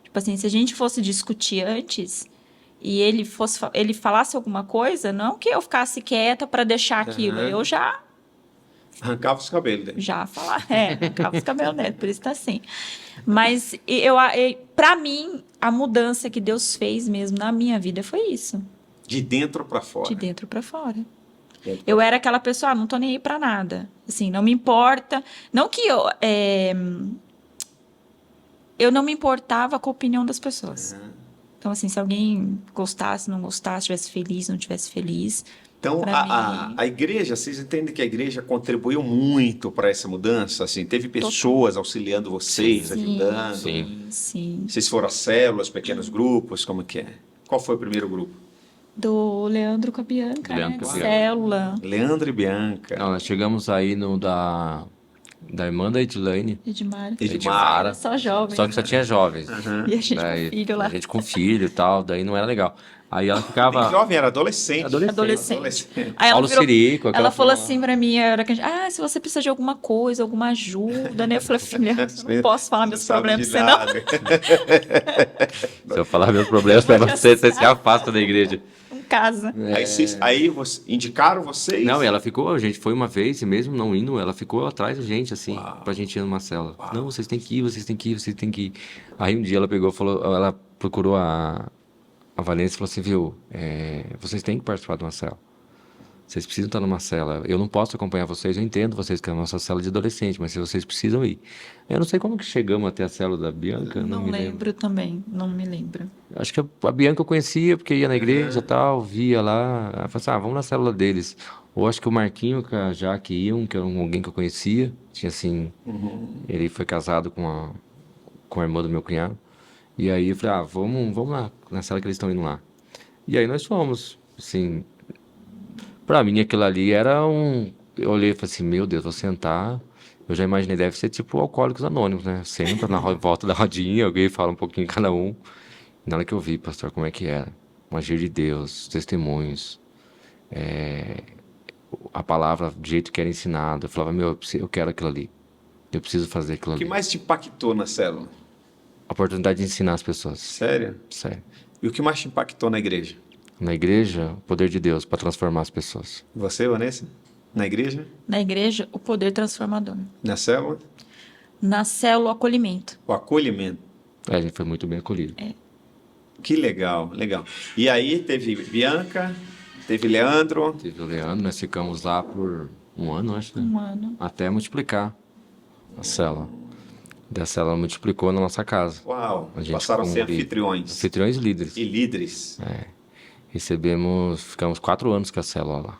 Tipo assim, se a gente fosse discutir antes e ele falasse alguma coisa, não que eu ficasse quieta para deixar aquilo. Eu já Arrancava os cabelos dele. arrancava os cabelos dele, por isso tá assim. Mas para mim, a mudança que Deus fez mesmo na minha vida foi isso. De dentro para fora. De dentro para fora. Eu era aquela pessoa, não tô nem aí pra nada. Assim, não me importa. Não que eu não me importava com a opinião das pessoas. Então, assim, se alguém gostasse, não gostasse, estivesse feliz, não estivesse feliz. Então, a igreja, vocês entendem que a igreja contribuiu muito para essa mudança? Assim, teve pessoas auxiliando vocês, ajudando? Sim. Vocês foram a células, pequenos grupos, como que é? Qual foi o primeiro grupo? Do Leandro com a Bianca, né? Célula. Leandro e Bianca. Não, nós chegamos aí no da irmã da Edilane. Edmara. Só jovem. Só que só tinha jovens. E a gente com filho lá. A gente com filho e tal, daí não era legal. Aí ela ficava... Jovem, era adolescente. Adolescente. Aí Paulo Sirico. Ela falou assim pra mim, se você precisa de alguma coisa, alguma ajuda, né? Eu falei, filha, eu não posso falar meus problemas pra você, não. Se eu falar meus problemas pra você se afasta da igreja. Em casa. Aí indicaram vocês? Não, ela ficou, a gente foi uma vez, e mesmo não indo, ela ficou atrás da gente, assim, pra gente ir numa célula. Não, vocês têm que ir, vocês têm que ir, vocês têm que ir. Aí um dia ela pegou, ela procurou a Valência e falou assim, viu, vocês têm que participar de uma célula. Vocês precisam estar numa célula. Eu não posso acompanhar vocês, eu entendo vocês que é a nossa célula de adolescente, mas se vocês precisam ir. Eu não sei como que chegamos até a célula da Bianca. Não me lembro também, não me lembro. Acho que a Bianca eu conhecia, porque ia na igreja e tal, via lá. Ela falou assim, vamos na célula deles. Ou acho que o Marquinho com a Jaque iam, que era alguém que eu conhecia. Tinha assim, ele foi casado com a irmã do meu cunhado. E aí eu falei, vamos lá, na célula que eles estão indo lá. E aí nós fomos, assim... Pra mim, aquilo ali era Eu olhei e falei assim, meu Deus, vou sentar... Eu já imaginei, deve ser tipo Alcoólicos Anônimos, né? Senta na volta da rodinha, alguém fala um pouquinho cada um. E na hora que eu vi, pastor, como é que era? O agir de Deus, testemunhos, a palavra do jeito que era ensinado. Eu falava, eu quero aquilo ali. Eu preciso fazer aquilo ali. O que mais te impactou na célula? A oportunidade de ensinar as pessoas. Sério? Sério. E o que mais te impactou na igreja? Na igreja, o poder de Deus para transformar as pessoas. Você, Vanessa? Na igreja? Na igreja, o poder transformador. Na célula? Na célula, o acolhimento. O acolhimento. A gente foi muito bem acolhido. Que legal, legal. E aí teve Bianca, teve Leandro. Teve o Leandro, nós ficamos lá por um ano, acho, né? Um ano. Até multiplicar a célula. Da célula multiplicou na nossa casa. Uau, A gente passaram a ser ficou anfitriões. Anfitriões e líderes. E líderes. Ficamos 4 anos com a célula lá.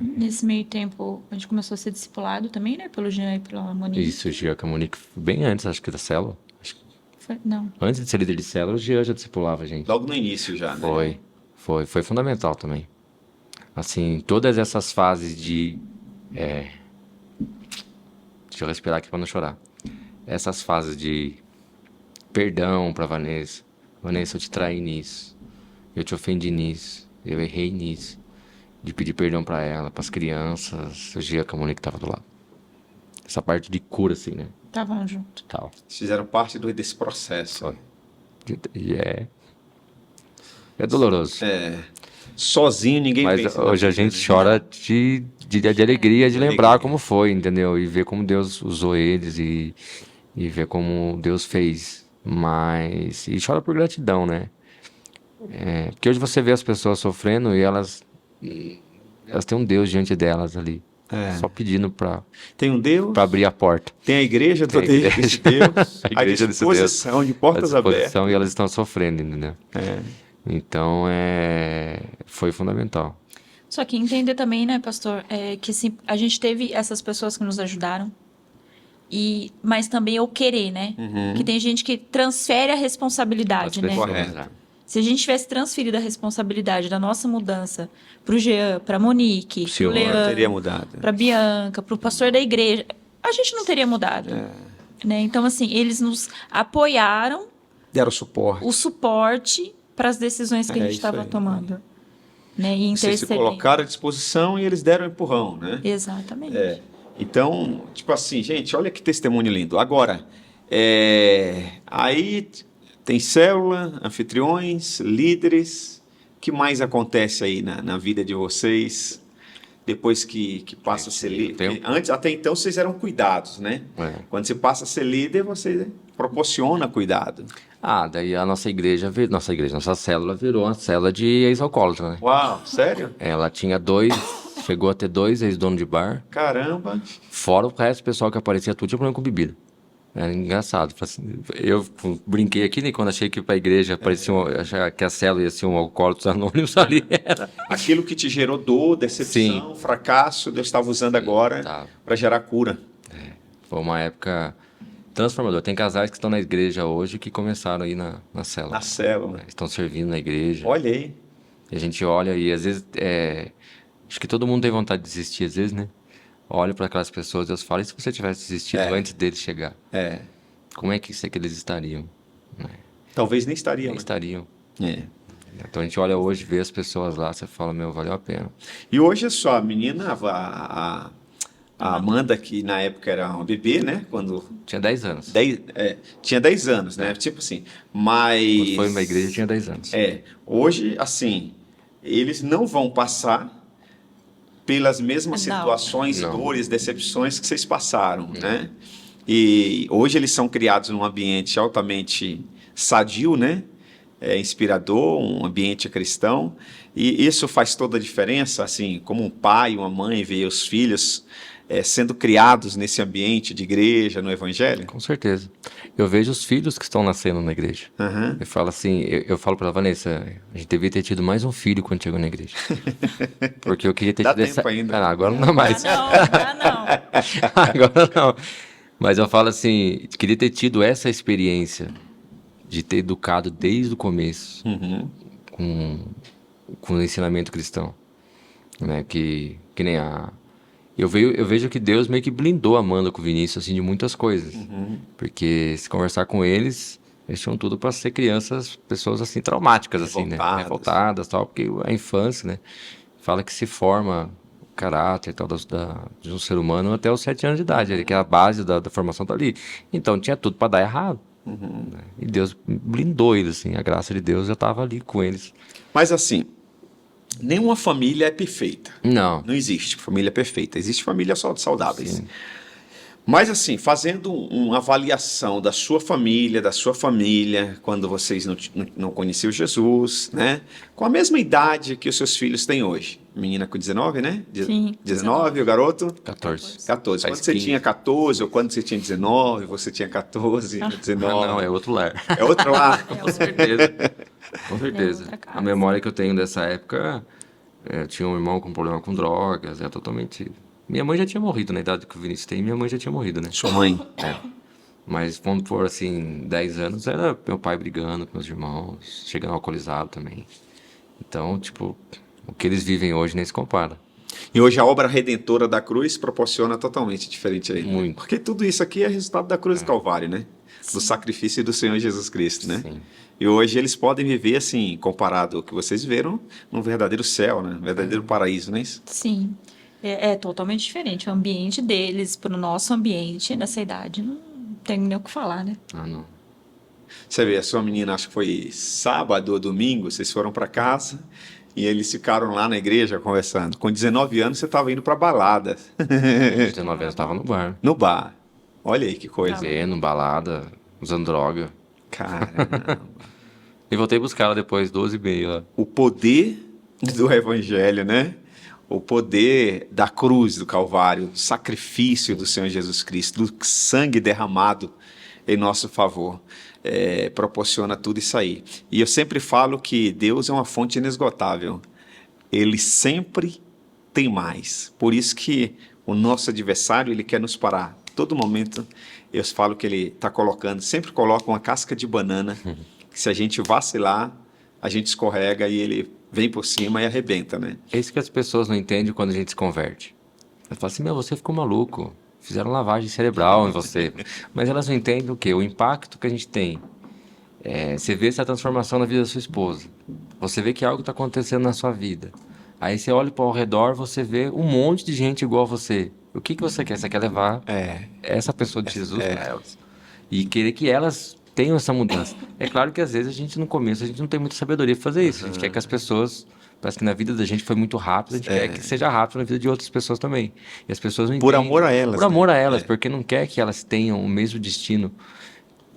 Nesse meio tempo, a gente começou a ser discipulado também, né? Pelo Jean e pela Monique. Isso, o Jean com a Monique, bem antes, acho que da célula. Não. Antes de ser líder de célula, o Jean já discipulava a gente. Logo no início já, né? Foi fundamental também. Assim, todas essas fases de... Deixa eu respirar aqui para não chorar. Essas fases de perdão para Vanessa. Vanessa, eu te traí nisso. Eu te ofendi nisso. Eu errei nisso. De pedir perdão para ela, para as crianças. O Gia, que a Monique estava do lado. Essa parte de cura, assim, né? Estavam junto. Tal. Fizeram parte desse processo. E é doloroso. Sozinho ninguém Mas pensa. hoje a gente chora de alegria, de lembrar como foi, entendeu? E ver como Deus usou eles e ver como Deus fez. E chora por gratidão, né? Porque hoje você vê as pessoas sofrendo e elas têm um Deus diante delas ali. Só pedindo para tem um Deus, para abrir a porta. Tem a igreja desse Deus, a igreja à disposição de portas abertas. E elas estão sofrendo, entendeu? Então, foi fundamental. Só que entender também, né, pastor, que sim, a gente teve essas pessoas que nos ajudaram, mas também o querer, né? Que tem gente que transfere a responsabilidade, né? Correto. Se a gente tivesse transferido a responsabilidade da nossa mudança para o Jean, para a Monique, para o Teria Leandro, mudado. para a Bianca, para o pastor da igreja, a gente não teria mudado. Né? Então, assim, eles nos apoiaram, Deram suporte. o suporte para as decisões que a gente isso estava aí. tomando. Né? E Vocês se intercedendo. colocaram à disposição e eles deram um empurrão, né? Exatamente. Então, tipo assim, gente, olha que testemunho lindo. Agora, aí tem célula, anfitriões, líderes. O que mais acontece aí na vida de vocês depois que passa a ser líder? Até então, vocês eram cuidados, né? Quando você passa a ser líder, você proporciona cuidado. Daí a nossa célula virou uma célula de ex-alcoólatra, né? Uau, sério? Ela tinha chegou a ter 2 ex-donos de bar. Caramba! Fora o resto do pessoal que aparecia, tudo tinha problema com bebida. Era engraçado. Eu brinquei aqui, né? Quando achei que ia pra igreja, achei que a célula ia ser um alcoólatros anônimos ali. Aquilo que te gerou dor, decepção, fracasso, Deus estava usando agora para gerar cura. Foi uma época transformadora. Tem casais que estão na igreja hoje que começaram aí na célula. Na célula. Estão servindo na igreja. Olha aí. E a gente olha e às vezes... acho que todo mundo tem vontade de desistir, às vezes, né? Olho para aquelas pessoas e Deus fala, e se você tivesse desistido antes deles chegar? Como é que eles estariam? Talvez nem estariam. Nem estariam. Então a gente olha hoje, vê as pessoas lá, você fala, valeu a pena. E hoje é só, a menina, a Amanda, que na época era uma bebê, né? Quando... Tinha 10 anos. Tinha 10 anos, né? Tipo assim, mas... Quando foi na igreja, tinha 10 anos. Hoje, assim, eles não vão passar pelas mesmas situações, dores, decepções que vocês passaram, né? E hoje eles são criados num ambiente altamente sadio, né? Inspirador, um ambiente cristão, e isso faz toda a diferença, assim, como um pai, uma mãe vê os filhos sendo criados nesse ambiente de igreja, no evangelho? Com certeza. Eu vejo os filhos que estão nascendo na igreja. Eu falo assim, eu falo para a Vanessa, a gente devia ter tido mais um filho quando chegou na igreja. Porque eu queria ter tido tempo ainda. Agora não dá mais. Não. Agora não. Mas eu falo assim, queria ter tido essa experiência de ter educado desde o começo com o ensinamento cristão, né? Que nem eu vejo que Deus meio que blindou a Amanda com o Vinícius assim de muitas coisas, porque se conversar com eles tinham tudo para ser pessoas assim traumáticas, assim, né? Revoltadas, tal, porque a infância, né? Fala que se forma o caráter tal de um ser humano até os 7 anos de idade, que é a base da formação tá ali. Então tinha tudo para dar errado. Né? E Deus blindou eles, assim, a graça de Deus já estava ali com eles. Mas assim, nenhuma família é perfeita. Não existe família perfeita. Existe família só saudáveis. Sim. Mas assim, fazendo uma avaliação da sua família, quando vocês não conheciam Jesus, né? Com a mesma idade que os seus filhos têm hoje. Menina com 19, né? Sim. 19, o garoto? 14. Quando você tinha 14, ou quando você tinha 19, você tinha 14, 19. Não, é outro lar. É outro lar. Com certeza. Com certeza. A memória que eu tenho dessa época, eu tinha um irmão com problema com drogas, totalmente... Minha mãe já tinha morrido na idade que o Vinícius tem, minha mãe já tinha morrido, né? Sua mãe? Mas quando for assim, 10 anos, era meu pai brigando com meus irmãos, chegando alcoolizado também. Então, tipo, o que eles vivem hoje nem se compara. E hoje a obra redentora da cruz proporciona totalmente diferente aí. Muito. Porque tudo isso aqui é resultado da cruz do Calvário, né? Sim. Do sacrifício do Senhor Jesus Cristo, né? Sim. E hoje eles podem viver assim, comparado ao que vocês viveram, num verdadeiro céu, né? Um verdadeiro paraíso, não é isso? Sim. É totalmente diferente. O ambiente deles para o nosso ambiente nessa idade não tem nem o que falar, né? Não. Você vê, a sua menina, acho que foi sábado ou domingo, vocês foram para casa e eles ficaram lá na igreja conversando. Com 19 anos você estava indo para balada. 19 anos eu estava no bar. No bar. Olha aí que coisa. Bebendo, balada, usando droga. Caramba. E voltei a buscar ela depois, 12h30 lá. O poder do evangelho, né? O poder da cruz do Calvário, do sacrifício do Senhor Jesus Cristo, do sangue derramado em nosso favor, proporciona tudo isso aí. E eu sempre falo que Deus é uma fonte inesgotável. ele sempre tem mais. Por isso que o nosso adversário, ele quer nos parar. Todo momento eu falo que ele está colocando, sempre coloca uma casca de banana, que se a gente vacilar, a gente escorrega e ele vem por cima e arrebenta, né? É isso que as pessoas não entendem quando a gente se converte. Elas falam assim, você ficou maluco, fizeram lavagem cerebral em você. Mas elas não entendem o quê? O impacto que a gente tem. Você vê essa transformação na vida da sua esposa. Você vê que algo está acontecendo na sua vida. Aí você olha para ao redor, você vê um monte de gente igual a você. O que você quer? Você quer levar essa pessoa de Jesus para elas. E querer que elas tenham essa mudança. É claro que às vezes a gente no começo, a gente não tem muita sabedoria para fazer isso. A gente quer que as pessoas... Parece que na vida da gente foi muito rápido, a gente quer que seja rápido na vida de outras pessoas também. E as pessoas não entendem. Por amor a elas. Por amor a elas, porque não quer que elas tenham o mesmo destino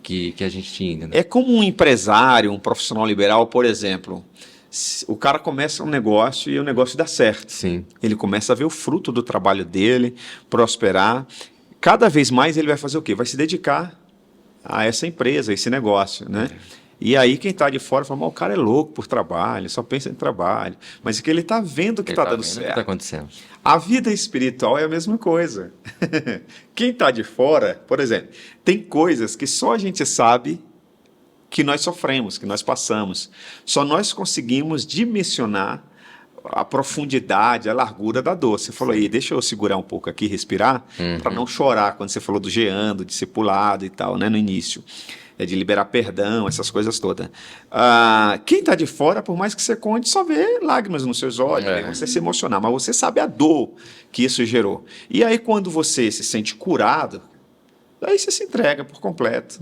que a gente tinha. Né? É como um empresário, um profissional liberal, por exemplo. O cara começa um negócio e o negócio dá certo. Sim. Ele começa a ver o fruto do trabalho dele, prosperar. Cada vez mais ele vai fazer o quê? Vai se dedicar a essa empresa, a esse negócio, né? E aí quem está de fora fala, mas o cara é louco por trabalho, só pensa em trabalho. Mas é que ele está vendo que está dando certo. O que está acontecendo. A vida espiritual é a mesma coisa. Quem está de fora, por exemplo, tem coisas que só a gente sabe que nós sofremos, que nós passamos. Só nós conseguimos dimensionar a profundidade, a largura da dor. Você falou aí, deixa eu segurar um pouco aqui, respirar, para não chorar quando você falou do jeando, de discipulado e tal, né, no início. De liberar perdão, essas coisas todas. Quem está de fora, por mais que você conte, só vê lágrimas nos seus olhos, você se emocionar, mas você sabe a dor que isso gerou. E aí, quando você se sente curado, aí você se entrega por completo.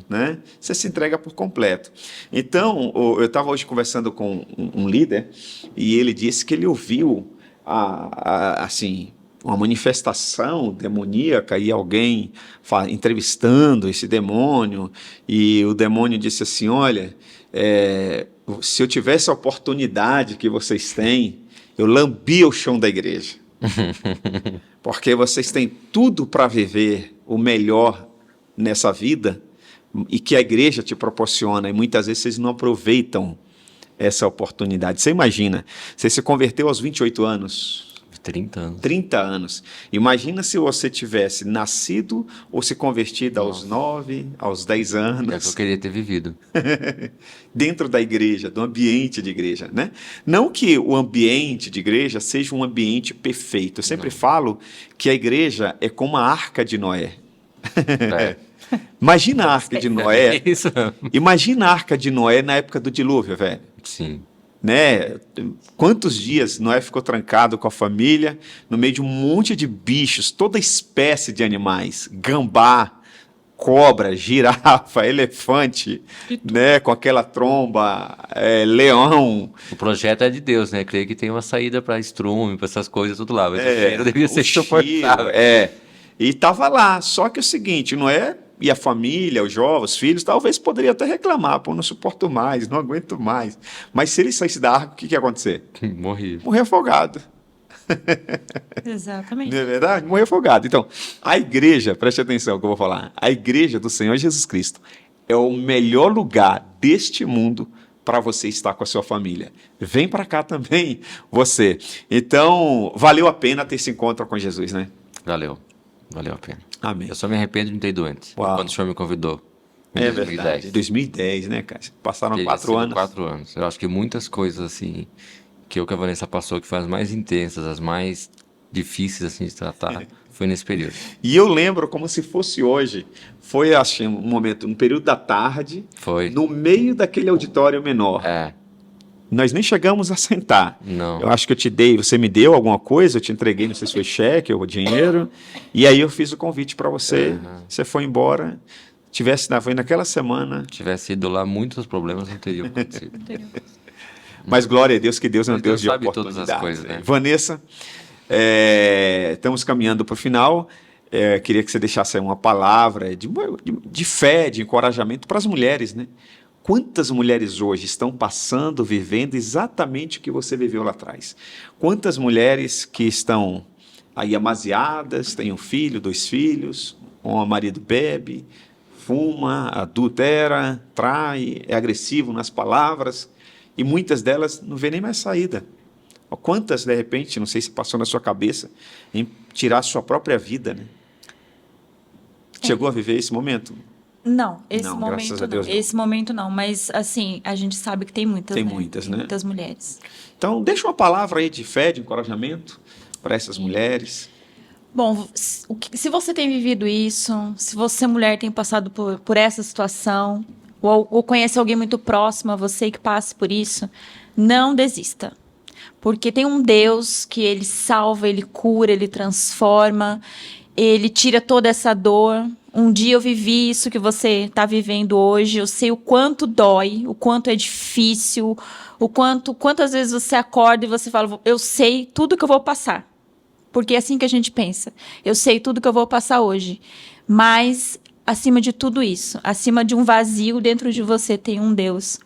Né? Você se entrega por completo. Então, eu estava hoje conversando com um líder e ele disse que ele ouviu assim, uma manifestação demoníaca e alguém entrevistando esse demônio, e o demônio disse assim, olha, se eu tivesse a oportunidade que vocês têm, eu lambia o chão da igreja. Porque vocês têm tudo para viver o melhor nessa vida e que a igreja te proporciona, e muitas vezes vocês não aproveitam essa oportunidade. Você imagina, você se converteu aos 28 anos... 30 anos. 30 anos. Imagina se você tivesse nascido ou se convertido aos 9, aos 10 anos. É o que eu queria ter vivido. Dentro da igreja, do ambiente de igreja, né? Não que o ambiente de igreja seja um ambiente perfeito. Eu sempre falo que a igreja é como a Arca de Noé. Imagina a Arca de Noé. Isso. Imagina a Arca de Noé na época do dilúvio, velho. Sim. Né? Quantos dias Noé ficou trancado com a família no meio de um monte de bichos, toda espécie de animais, gambá, cobra, girafa, elefante, né? Com aquela tromba, leão. O projeto é de Deus, né? Creio que tem uma saída para estrume, para essas coisas tudo lá, mas o cheiro devia ser insuportável. E estava lá, só que é o seguinte, Noé e a família, os jovens, os filhos, talvez poderia até reclamar, pô, não suporto mais, não aguento mais. Mas se ele saísse da arca, o que ia acontecer? Morria. Morrer afogado. Exatamente. Não é verdade? Morrer afogado. Então, a igreja, preste atenção que eu vou falar, a igreja do Senhor Jesus Cristo é o melhor lugar deste mundo para você estar com a sua família. Vem para cá também, você. Então, valeu a pena ter esse encontro com Jesus, né? Valeu a pena. Amém. Eu só me arrependo de não ter ido antes, quando o senhor me convidou. Em 2010. Verdade. 2010, né, cara? Passaram 4 anos. 4 anos. Eu acho que muitas coisas, assim, que a Vanessa passou, que foi as mais intensas, as mais difíceis, assim, de tratar, foi nesse período. E eu lembro como se fosse hoje. Foi, acho, um momento, um período da tarde. Foi. No meio daquele auditório menor. Nós nem chegamos a sentar. Não. Eu acho que eu te dei, você me deu alguma coisa, eu te entreguei, não sei se foi cheque ou dinheiro, e aí eu fiz o convite para você, você foi embora, foi naquela semana. Tivesse ido lá, muitos problemas não teriam acontecido. Mas glória a Deus, que Deus é um Deus de sabe oportunidades. todas as coisas, né? Vanessa, estamos caminhando para o final. Queria que você deixasse aí uma palavra de fé, de encorajamento para as mulheres, né? Quantas mulheres hoje estão passando, vivendo exatamente o que você viveu lá atrás? Quantas mulheres que estão aí amaziadas, têm um filho, 2 filhos, o marido bebe, fuma, adultera, trai, é agressivo nas palavras, e muitas delas não vê nem mais saída. Quantas, de repente, não sei se passou na sua cabeça, em tirar a sua própria vida, né? Chegou a viver esse momento? Não, Não, graças a Deus não. Esse momento não, mas assim, a gente sabe que tem muitas, Tem né? muitas, Tem né? muitas mulheres. Então, deixa uma palavra aí de fé, de encorajamento para essas mulheres. Bom, se você tem vivido isso, se você, mulher, tem passado por essa situação, ou conhece alguém muito próximo a você que passe por isso, não desista. Porque tem um Deus que ele salva, ele cura, ele transforma, ele tira toda essa dor. Um dia eu vivi isso que você está vivendo hoje, eu sei o quanto dói, o quanto é difícil, quantas vezes você acorda e você fala, eu sei tudo que eu vou passar. Porque é assim que a gente pensa. Eu sei tudo que eu vou passar hoje. Mas, acima de tudo isso, acima de um vazio dentro de você, tem um Deus.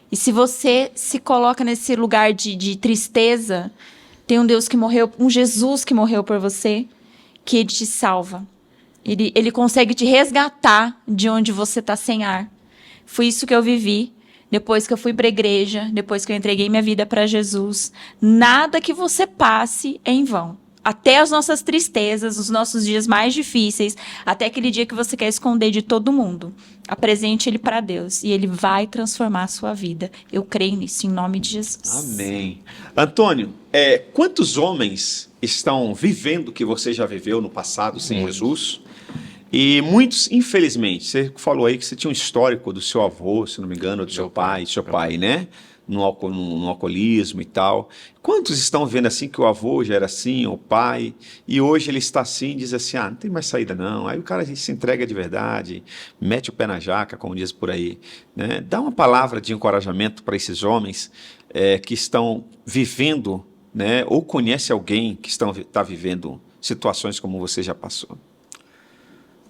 E se você se coloca nesse lugar de tristeza, tem um Deus que morreu, um Jesus que morreu por você, que ele te salva. Ele consegue te resgatar de onde você está sem ar. Foi isso que eu vivi. Depois que eu fui para a igreja, depois que eu entreguei minha vida para Jesus. Nada que você passe é em vão. Até as nossas tristezas, os nossos dias mais difíceis, até aquele dia que você quer esconder de todo mundo. Apresente ele para Deus e ele vai transformar a sua vida. Eu creio nisso, em nome de Jesus. Amém. Antônio, quantos homens estão vivendo o que você já viveu no passado sem Jesus? E muitos, infelizmente, você falou aí que você tinha um histórico do seu avô, se não me engano, do seu pai, né? No alcoolismo e tal. Quantos estão vendo assim que o avô já era assim, o pai, e hoje ele está assim e diz assim, não tem mais saída não. Aí o cara se entrega de verdade, mete o pé na jaca, como diz por aí, né? Dá uma palavra de encorajamento para esses homens que estão vivendo, né? Ou conhece alguém que está vivendo situações como você já passou.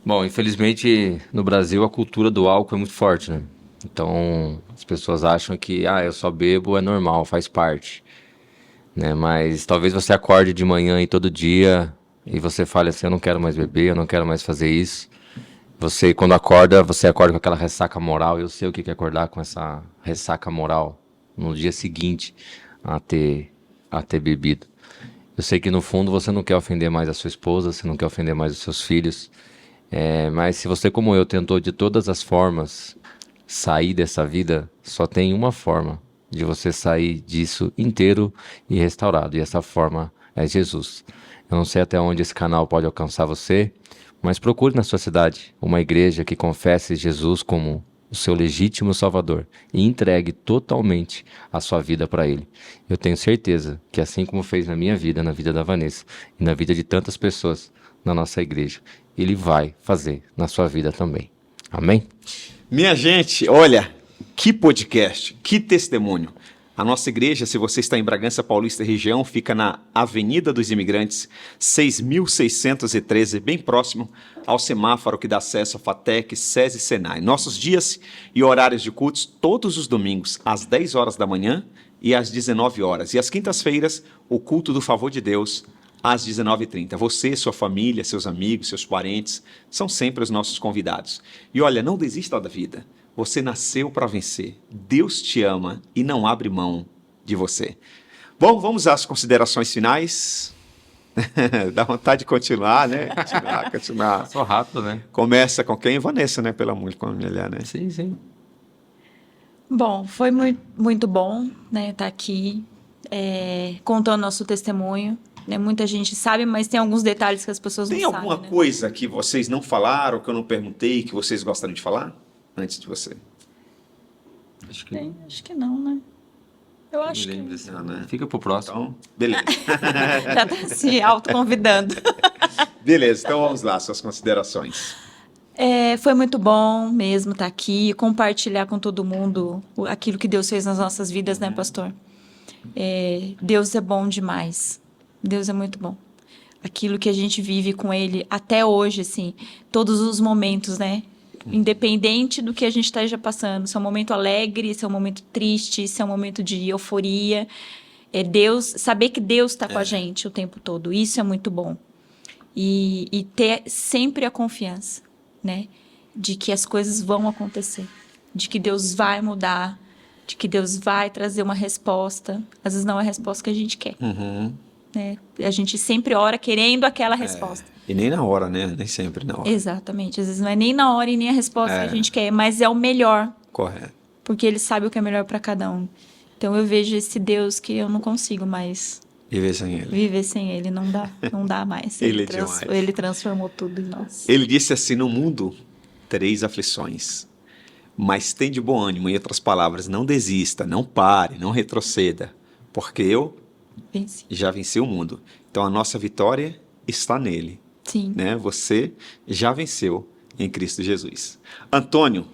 Bom, infelizmente no Brasil a cultura do álcool é muito forte, né? Então as pessoas acham que eu só bebo, é normal, faz parte, né? Mas talvez você acorde de manhã e todo dia e você fale assim, eu não quero mais beber, eu não quero mais fazer isso. Você quando acorda, você acorda com aquela ressaca moral. Eu sei o que é acordar com essa ressaca moral no dia seguinte a ter bebido. Eu sei que no fundo você não quer ofender mais a sua esposa, você não quer ofender mais os seus filhos. Mas se você, como eu, tentou de todas as formas sair dessa vida, só tem uma forma de você sair disso inteiro e restaurado. E essa forma é Jesus. Eu não sei até onde esse canal pode alcançar você, mas procure na sua cidade uma igreja que confesse Jesus como o seu legítimo Salvador e entregue totalmente a sua vida para Ele. Eu tenho certeza que assim como fez na minha vida, na vida da Vanessa e na vida de tantas pessoas na nossa igreja, Ele vai fazer na sua vida também. Amém? Minha gente, olha, que podcast, que testemunho. A nossa igreja, se você está em Bragança Paulista região, fica na Avenida dos Imigrantes, 6.613, bem próximo ao semáforo que dá acesso a FATEC, SESI e SENAI. Nossos dias e horários de cultos, todos os domingos, às 10 horas da manhã e às 19 horas. E às quintas-feiras, o culto do favor de Deus, às 19h30. Você, sua família, seus amigos, seus parentes, são sempre os nossos convidados. E olha, não desista da vida. Você nasceu para vencer. Deus te ama e não abre mão de você. Bom, vamos às considerações finais. Dá vontade de continuar, né? Continuar. Só rápido, né? Começa com quem? Vanessa, né? Pela mulher, né? Sim. Bom, foi muito, muito bom, né, estar aqui contando nosso testemunho. Né? Muita gente sabe, mas tem alguns detalhes que as pessoas não sabem. Tem alguma coisa que vocês não falaram, que eu não perguntei, que vocês gostariam de falar? Antes de você. Acho que Acho que não, né? Eu acho que Não, né? Fica pro próximo. Então, beleza. já tá se autoconvidando. Beleza, então vamos lá, suas considerações. Foi muito bom mesmo estar aqui, compartilhar com todo mundo aquilo que Deus fez nas nossas vidas, né, pastor? Deus é bom demais. Deus é muito bom. Aquilo que a gente vive com Ele até hoje, assim, todos os momentos, né? Independente do que a gente esteja passando, se é um momento alegre, se é um momento triste, se é um momento de euforia, Deus, saber que Deus está com a gente o tempo todo, isso é muito bom. E ter sempre a confiança, né, de que as coisas vão acontecer, de que Deus vai mudar de que Deus vai trazer uma resposta. Às vezes não é a resposta que a gente quer. Né? A gente sempre ora querendo aquela resposta. E nem na hora, né? Nem sempre na hora. Exatamente. Às vezes não é nem na hora e nem a resposta que a gente quer, mas é o melhor. Correto. Porque Ele sabe o que é melhor para cada um. Então eu vejo esse Deus que eu não consigo mais Viver sem ele. viver sem Ele. Não dá mais. Ele é demais. Ele transformou tudo em nós. Ele disse assim: no mundo, 3 aflições. Mas tem de bom ânimo. Em outras palavras, não desista, não pare, não retroceda. Porque eu Venci. já venci o mundo. Então a nossa vitória está nele. Sim. Né? Você já venceu em Cristo Jesus. Antônio,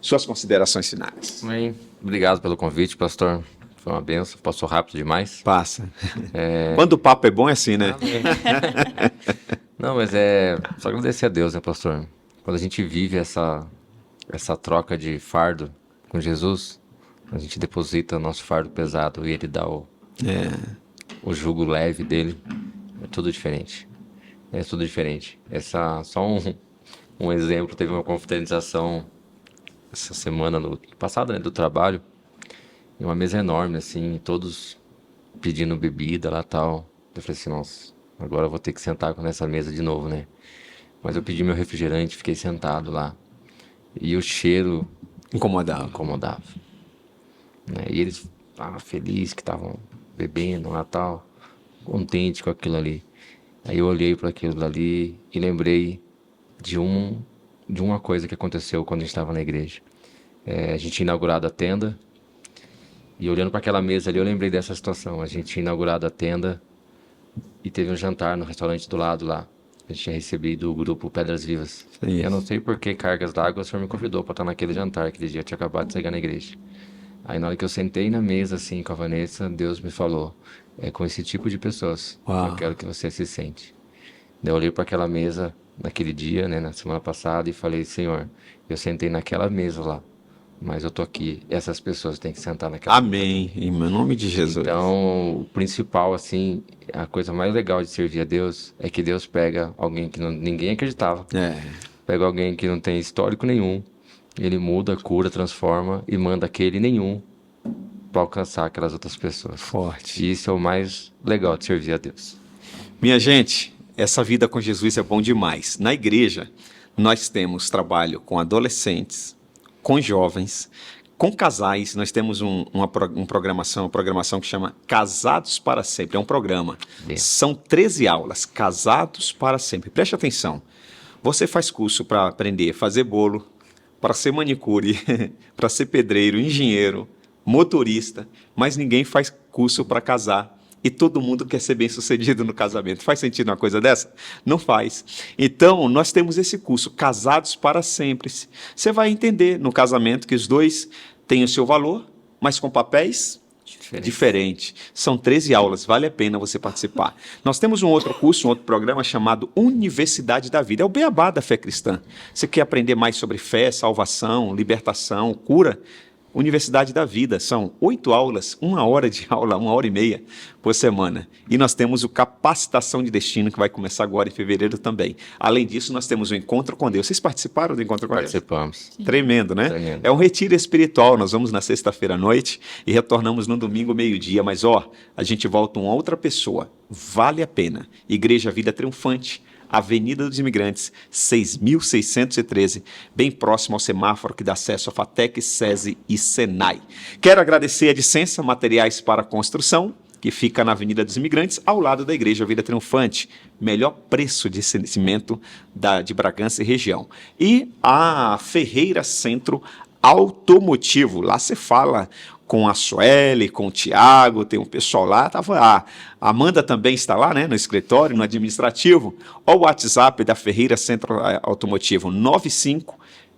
suas considerações finais. Bem, obrigado pelo convite, pastor. Foi uma benção, passou rápido demais. Passa. Quando o papo é bom é assim, né? Não, mas só agradecer a Deus, né, pastor? Quando a gente vive essa troca de fardo com Jesus, a gente deposita o nosso fardo pesado e ele dá o jugo leve dele. É tudo diferente. É tudo diferente. Só um exemplo, teve uma confraternização essa semana passada, né, do trabalho, e uma mesa enorme, assim, todos pedindo bebida lá e tal. Eu falei assim, nossa, agora eu vou ter que sentar nessa mesa de novo, né? Mas eu pedi meu refrigerante, fiquei sentado lá. E o cheiro incomodava. Né? E eles estavam felizes que estavam bebendo lá e tal, contentes com aquilo ali. Aí eu olhei para aquilo ali e lembrei de uma coisa que aconteceu quando a gente estava na igreja. A gente tinha inaugurado a tenda, e olhando para aquela mesa ali, eu lembrei dessa situação. A gente tinha inaugurado a tenda e teve um jantar no restaurante do lado lá. A gente tinha recebido o grupo Pedras Vivas. Sim. Eu não sei por que cargas d'água o senhor me convidou para estar naquele jantar aquele dia. Eu tinha acabado de chegar na igreja. Aí na hora que eu sentei na mesa assim com a Vanessa, Deus me falou: é com esse tipo de pessoas que eu quero que você se sente. Daí eu olhei para aquela mesa naquele dia, né, na semana passada, e falei: Senhor, eu sentei naquela mesa lá, mas eu tô aqui, essas pessoas têm que sentar naquela mesa. Amém, em nome de Jesus. Então, o principal, assim, a coisa mais legal de servir a Deus é que Deus pega alguém que ninguém acreditava, pega alguém que não tem histórico nenhum, ele muda, cura, transforma e manda aquele nenhum para alcançar aquelas outras pessoas. Forte. E isso é o mais legal de servir a Deus. Minha gente, essa vida com Jesus é bom demais. Na igreja, nós temos trabalho com adolescentes, com jovens, com casais. Nós temos uma programação que chama Casados para Sempre. É um programa. São 13 aulas, Casados para Sempre. Preste atenção. Você faz curso para aprender a fazer bolo, para ser manicure, para ser pedreiro, engenheiro, motorista, mas ninguém faz curso para casar. E todo mundo quer ser bem-sucedido no casamento. Faz sentido uma coisa dessa? Não faz. Então, nós temos esse curso, Casados para Sempre. Você vai entender no casamento que os dois têm o seu valor, mas com papéis diferentes. São 13 aulas, vale a pena você participar. Nós temos um outro curso, um outro programa chamado Universidade da Vida. É o beabá da fé cristã. Você quer aprender mais sobre fé, salvação, libertação, cura? Universidade da Vida, são 8 aulas, 1 hora de aula, 1h30 por semana. E nós temos o Capacitação de Destino, que vai começar agora em fevereiro também. Além disso, nós temos o Encontro com Deus. Vocês participaram do Encontro com Deus? Participamos. Tremendo, né? Tremendo. É um retiro espiritual, nós vamos na sexta-feira à noite e retornamos no domingo, meio-dia. Mas, a gente volta uma outra pessoa. Vale a pena. Igreja Vida Triunfante, Avenida dos Imigrantes, 6.613, bem próximo ao semáforo que dá acesso a FATEC, SESI e SENAI. Quero agradecer a Dicença Materiais para Construção, que fica na Avenida dos Imigrantes, ao lado da Igreja Vida Triunfante. Melhor preço de cimento de Bragança e região. E a Ferreira Centro Automotivo. Lá você fala com a Sueli, com o Tiago, tem um pessoal lá, a Amanda também está lá, né, no escritório, no administrativo. Olha o WhatsApp da Ferreira Centro Automotivo,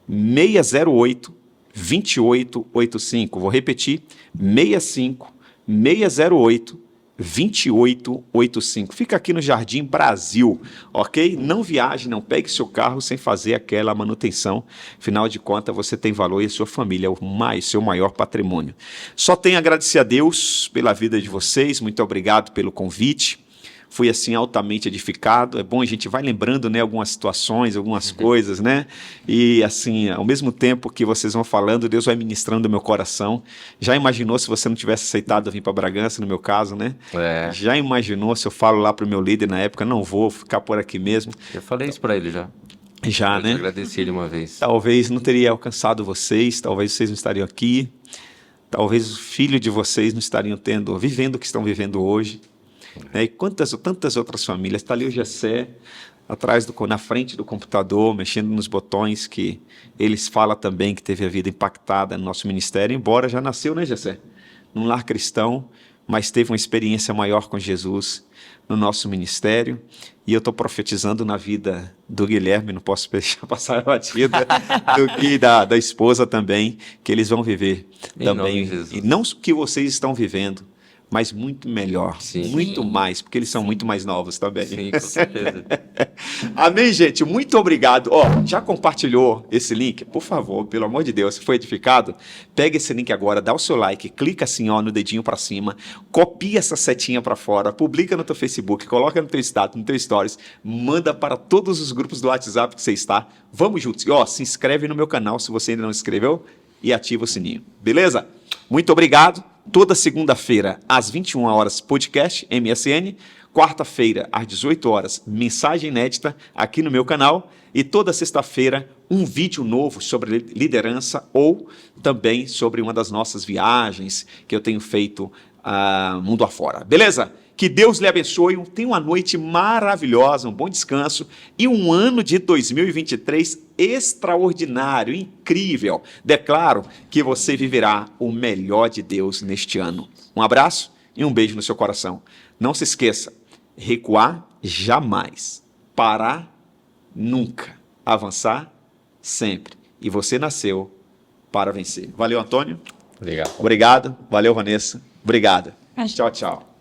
95-608-2885. Vou repetir, 65-608-2885. Fica aqui no Jardim Brasil, ok? Não viaje, não pegue seu carro sem fazer aquela manutenção. Afinal de contas, você tem valor e a sua família é seu maior patrimônio. Só tenho a agradecer a Deus pela vida de vocês. Muito obrigado pelo convite. fui assim altamente edificado. É bom a gente vai lembrando, né, algumas situações, algumas coisas, né? E assim, ao mesmo tempo que vocês vão falando, Deus vai ministrando o meu coração. Já imaginou se você não tivesse aceitado vir para Bragança, no meu caso, né? Já imaginou se eu falo lá para o meu líder na época, não vou ficar por aqui mesmo? Eu falei isso para ele já. Já, né? Eu agradeci ele uma vez. Talvez não teria alcançado vocês, talvez vocês não estariam aqui, talvez o filho de vocês não estariam vivendo o que estão vivendo hoje. Né? E tantas outras famílias. Está ali o Gessé, na frente do computador, mexendo nos botões, que eles falam também que teve a vida impactada no nosso ministério, embora já nasceu, né, Gessé? Num lar cristão, mas teve uma experiência maior com Jesus no nosso ministério. E eu estou profetizando na vida do Guilherme, não posso deixar passar a batida, e da esposa também, que eles vão viver também. E não o que vocês estão vivendo, mas muito melhor, muito mais, porque eles são muito mais novos também. Sim, com certeza. Amém, gente? Muito obrigado. Já compartilhou esse link? Por favor, pelo amor de Deus, se foi edificado, pega esse link agora, dá o seu like, clica assim, no dedinho para cima, copia essa setinha para fora, publica no teu Facebook, coloca no teu status, no teu stories, manda para todos os grupos do WhatsApp que você está. Vamos juntos. E se inscreve no meu canal se você ainda não se inscreveu e ativa o sininho. Beleza? Muito obrigado. Toda segunda-feira, às 21 horas, podcast MSN. Quarta-feira, às 18 horas, mensagem inédita aqui no meu canal. E toda sexta-feira, um vídeo novo sobre liderança ou também sobre uma das nossas viagens que eu tenho feito mundo afora. Beleza? Que Deus lhe abençoe. Tenha uma noite maravilhosa, um bom descanso e um ano de 2023 extraordinário, incrível. Declaro que você viverá o melhor de Deus neste ano. Um abraço e um beijo no seu coração. Não se esqueça, recuar jamais, parar nunca, avançar sempre. E você nasceu para vencer. Valeu, Antônio. Obrigado. Obrigado. Valeu, Vanessa. Obrigado. Tchau, tchau.